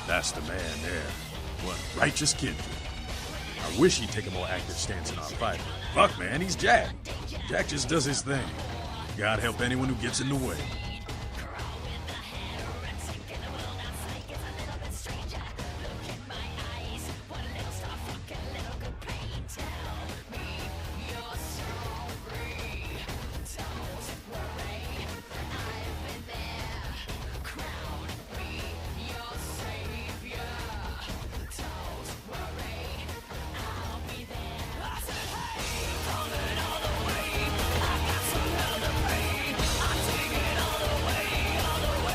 R: That's the man there. One righteous kid. I wish he'd take a more active stance in our fight. Fuck, man, he's Jack. Jack just does his thing. God help anyone who gets in the way.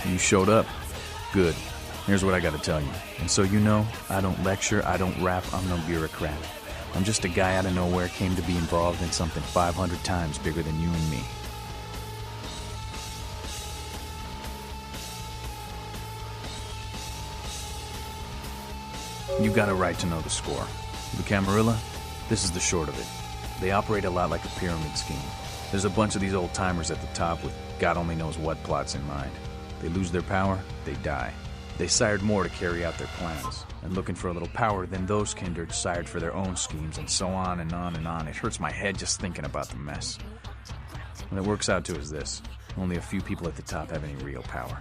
R: You showed up. Good. Here's what I gotta tell you. And so you know, I don't lecture, I don't rap, I'm no bureaucrat. I'm just a guy out of nowhere came to be involved in something 500 times bigger than you and me. You got a right to know the score. The Camarilla, this is the short of it. They operate a lot like a pyramid scheme. There's a bunch of these old-timers at the top with God only knows what plots in mind. They lose their power, they die. They sired more to carry out their plans, and looking for a little power, then those kindred sired for their own schemes, and so on and on and on. It hurts my head just thinking about the mess. What it works out to is this. Only a few people at the top have any real power.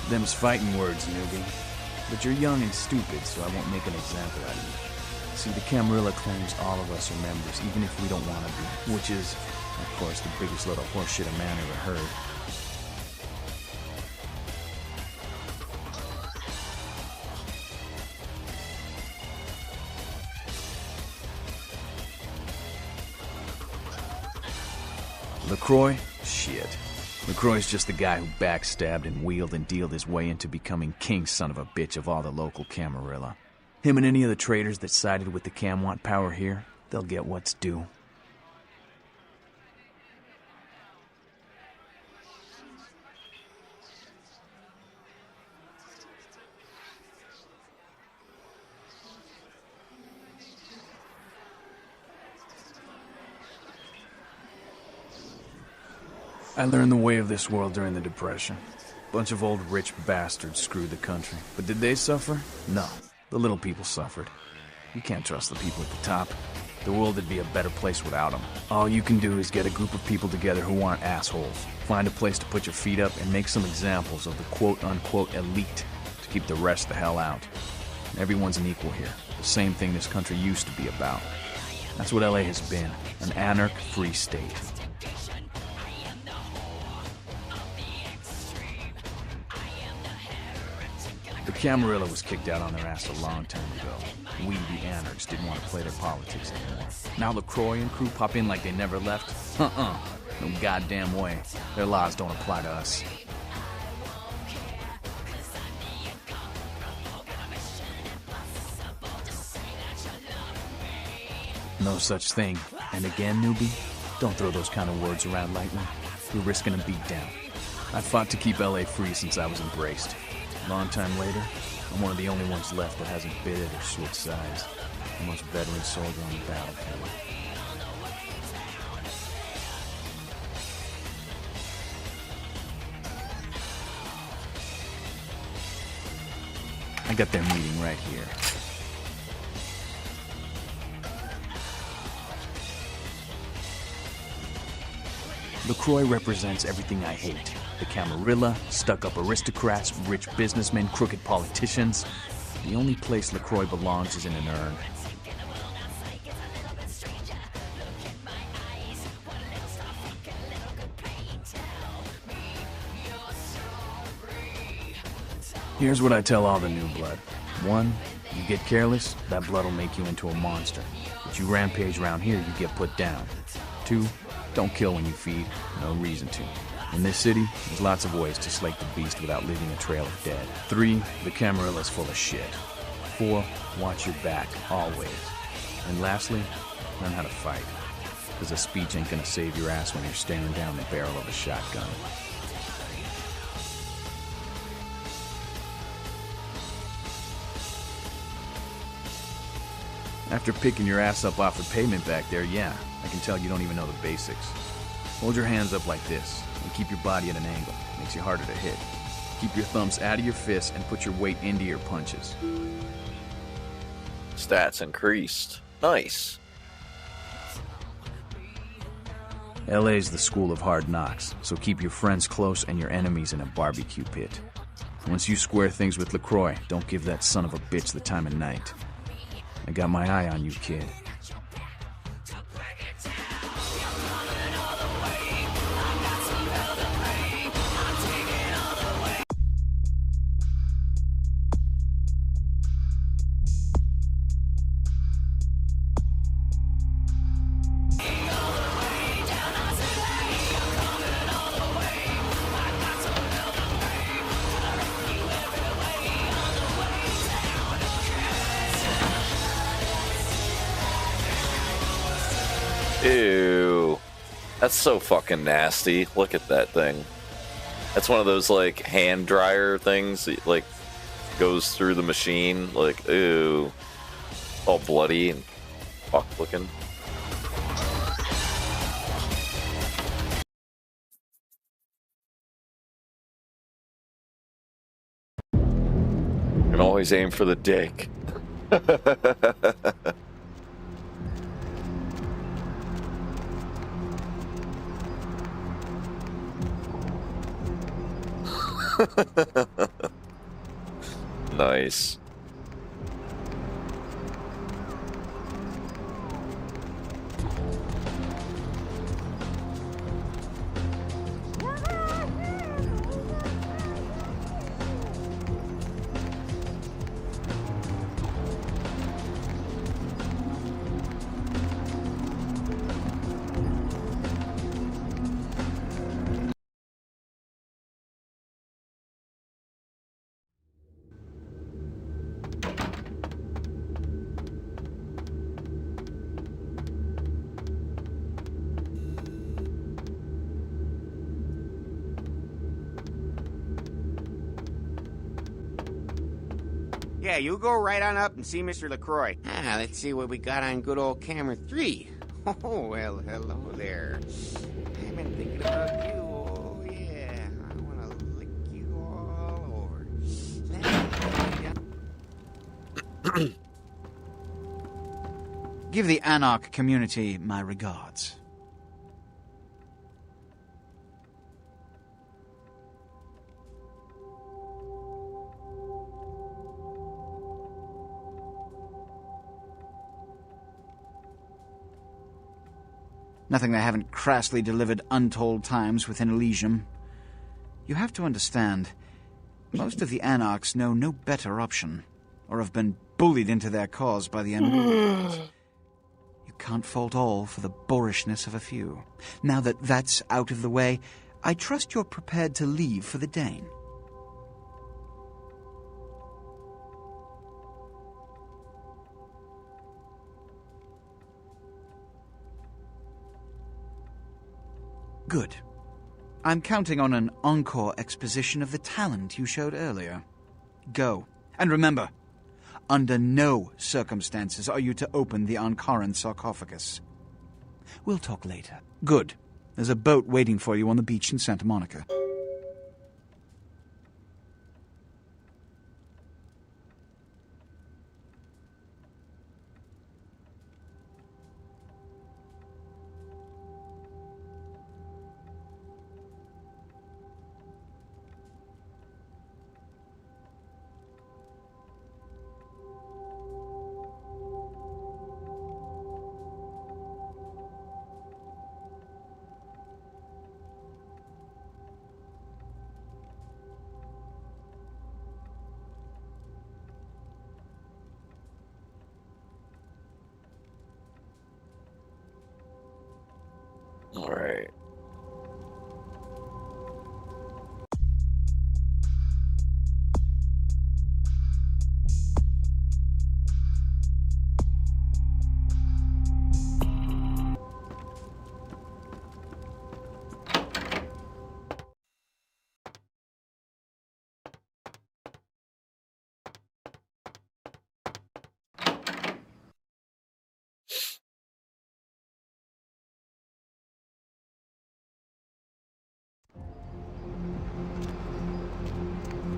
R: Them's fighting words, newbie. But you're young and stupid, so I won't make an example out of you. See, the Camarilla claims all of us are members, even if we don't want to be, which is, of course, the biggest load of horseshit a man ever heard. LaCroix? Shit. LaCroix's just the guy who backstabbed and wheeled and dealed his way into becoming king son of a bitch of all the local Camarilla. Him and any of the traitors that sided with the Cam want power here, they'll get what's due. I learned the way of this world during the Depression. Bunch of old rich bastards screwed the country. But did they suffer? No. The little people suffered. You can't trust the people at the top.
C: The world would be a better place without them. All you can do is get a group of people together who aren't assholes. Find a place to put your feet up and make some examples of the quote-unquote elite to keep the rest the hell out. Everyone's an equal here. The same thing this country used to be about. That's what LA has been, an anarch-free state. The Camarilla was kicked out on their ass a long time ago. We, the anarchs, didn't want to play their politics anymore. Now LaCroix and crew pop in like they never left? No goddamn way. Their laws don't apply to us. No such thing. And again, newbie, don't throw those kind of words around lightly. You're risking a beatdown. I fought to keep LA free since I was embraced. A long time later, I'm one of the only ones left that hasn't bid it or switched sides. The most veteran soldier on the battlefield. I got their meeting right here. LaCroix represents everything I hate. The Camarilla, stuck-up aristocrats, rich businessmen, crooked politicians. The only place LaCroix belongs is in an urn. Here's what I tell all the new blood. 1, you get careless, that blood will make you into a monster. But you rampage around here, you get put down. 2, don't kill when you feed. No reason to. In this city, there's lots of ways to slake the beast without leaving a trail of dead. 3, the Camarilla's full of shit. 4, watch your back, always. And lastly, learn how to fight. Because a speech ain't gonna save your ass when you're staring down the barrel of a shotgun. After picking your ass up off the pavement back there, yeah, I can tell you don't even know the basics. Hold your hands up like this, and keep your body at an angle. Makes you harder to hit. Keep your thumbs out of your fists and put your weight into your punches.
A: Stats increased. Nice.
C: LA's the school of hard knocks, so keep your friends close and your enemies in a barbecue pit. Once you square things with LaCroix, don't give that son of a bitch the time of night. I got my eye on you, kid.
A: Ew. That's so fucking nasty. Look at that thing. That's one of those, like, hand dryer things that, like, goes through the machine. Like, ew. All bloody and fuck looking. You can always aim for the dick. Nice.
O: Yeah, you go right on up and see Mr. LaCroix. Ah, let's see what we got on good old camera 3. Oh, well, hello there. I've been thinking about you. Oh, yeah. I want to lick you all over.
P: Give the Anarch community my regards. Nothing they haven't crassly delivered untold times within Elysium. You have to understand, most of the Anarchs know no better option, or have been bullied into their cause by the unruly. You can't fault all for the boorishness of a few. Now that that's out of the way, I trust you're prepared to leave for the Dane. Good. I'm counting on an encore exposition of the talent you showed earlier. Go. And remember, under no circumstances are you to open the Ankaran sarcophagus. We'll talk later. Good. There's a boat waiting for you on the beach in Santa Monica.
A: All right.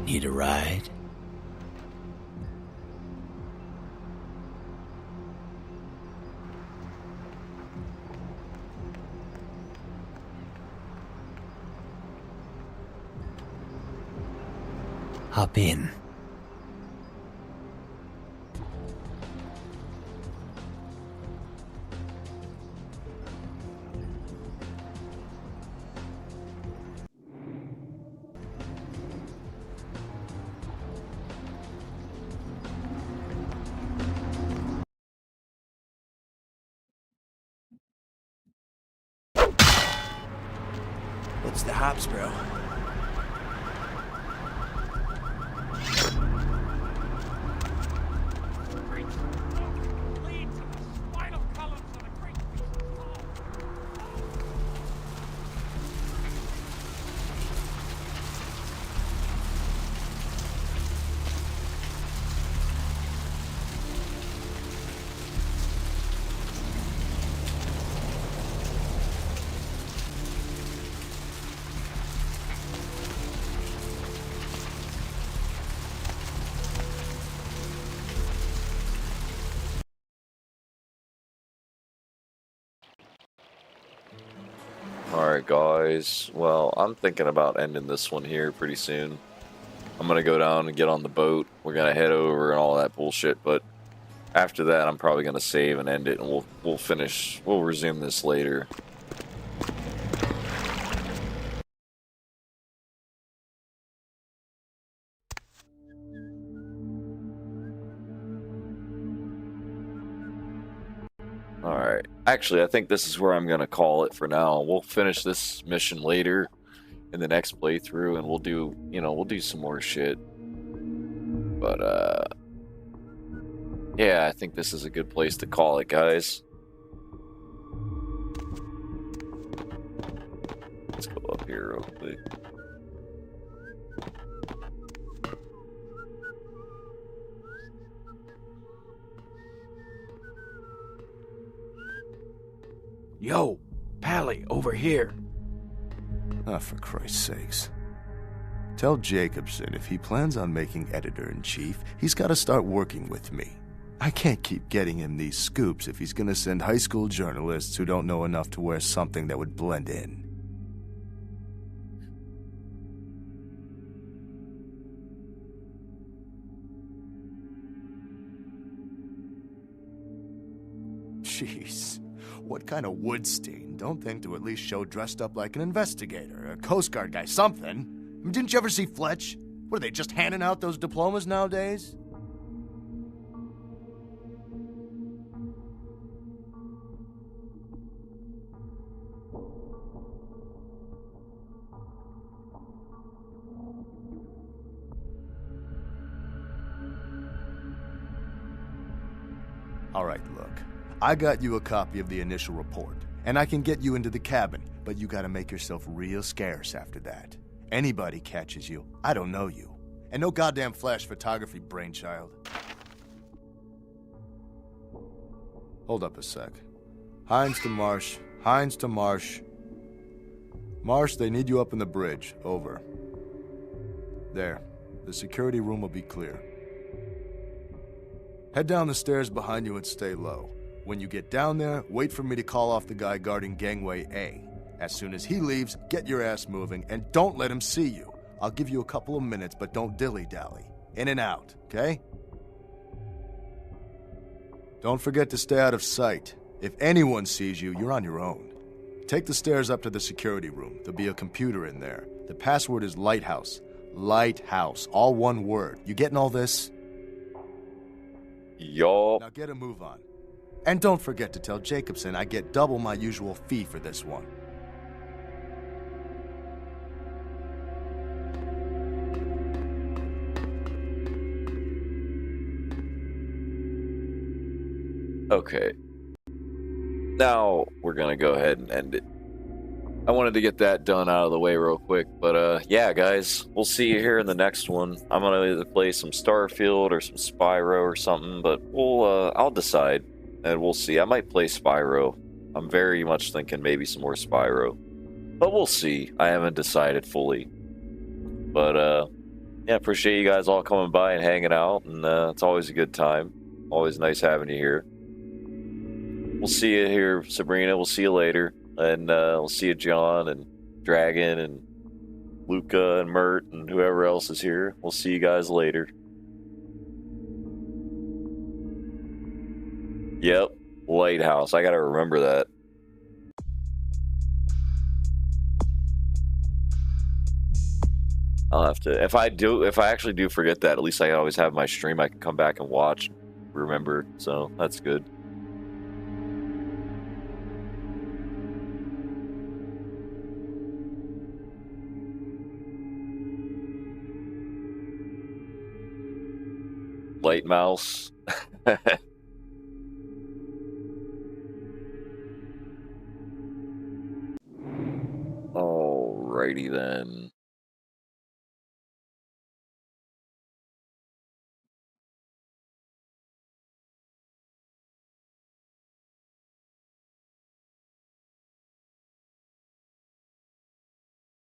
L: Need a ride? Hop in.
S: What's the hops, bro?
A: Alright guys, well, I'm thinking about ending this one here pretty soon. I'm gonna go down and get on the boat. We're gonna head over and all that bullshit, but after that I'm probably gonna save and end it, and we'll resume this later. Alright, actually I think this is where I'm gonna call it for now. We'll finish this mission later in the next playthrough, and we'll do, we'll do some more shit. But yeah, I think this is a good place to call it, guys. Let's go up here real quick.
S: Yo, Pally, over here.
T: Ah, for Christ's sakes. Tell Jacobson if he plans on making editor-in-chief, he's got to start working with me. I can't keep getting him these scoops if he's gonna send high school journalists who don't know enough to wear something that would blend in. Jeez, what kind of Woodstein don't think to at least show dressed up like an investigator, a Coast Guard guy, something? I mean, didn't you ever see Fletch? What, are they just handing out those diplomas nowadays? All right, look. I got you a copy of the initial report, and I can get you into the cabin, but you gotta make yourself real scarce after that. Anybody catches you, I don't know you. And no goddamn flash photography, brainchild. Hold up a sec. Hines to Marsh. Hines to Marsh. Marsh, they need you up in the bridge. Over. There. The security room will be clear. Head down the stairs behind you and stay low. When you get down there, wait for me to call off the guy guarding Gangway A. As soon as he leaves, get your ass moving, and don't let him see you. I'll give you a couple of minutes, but don't dilly-dally. In and out, okay? Don't forget to stay out of sight. If anyone sees you, you're on your own. Take the stairs up to the security room. There'll be a computer in there. The password is Lighthouse. Lighthouse. All one word. You getting all this?
A: Yup.
T: Now get a move on. And don't forget to tell Jacobson I get double my usual fee for this one.
A: Okay. Now we're gonna go ahead and end it. I wanted to get that done out of the way real quick, but yeah, guys, we'll see you here in the next one. I'm gonna either play some Starfield or some Spyro or something, but I'll decide and we'll see. I might play Spyro. I'm very much thinking maybe some more Spyro, but we'll see. I haven't decided fully, but yeah, appreciate you guys all coming by and hanging out, and it's always a good time. Always nice having you here. We'll see you here, Sabrina. We'll see you later. And we'll see you, John, and Dragon, and Luca, and Mert, and whoever else is here. We'll see you guys later. Yep, Lighthouse. I gotta remember that. I'll have to. If I actually do forget that, at least I always have my stream. I can come back and watch, remember. So that's good. Light mouse. Alrighty then.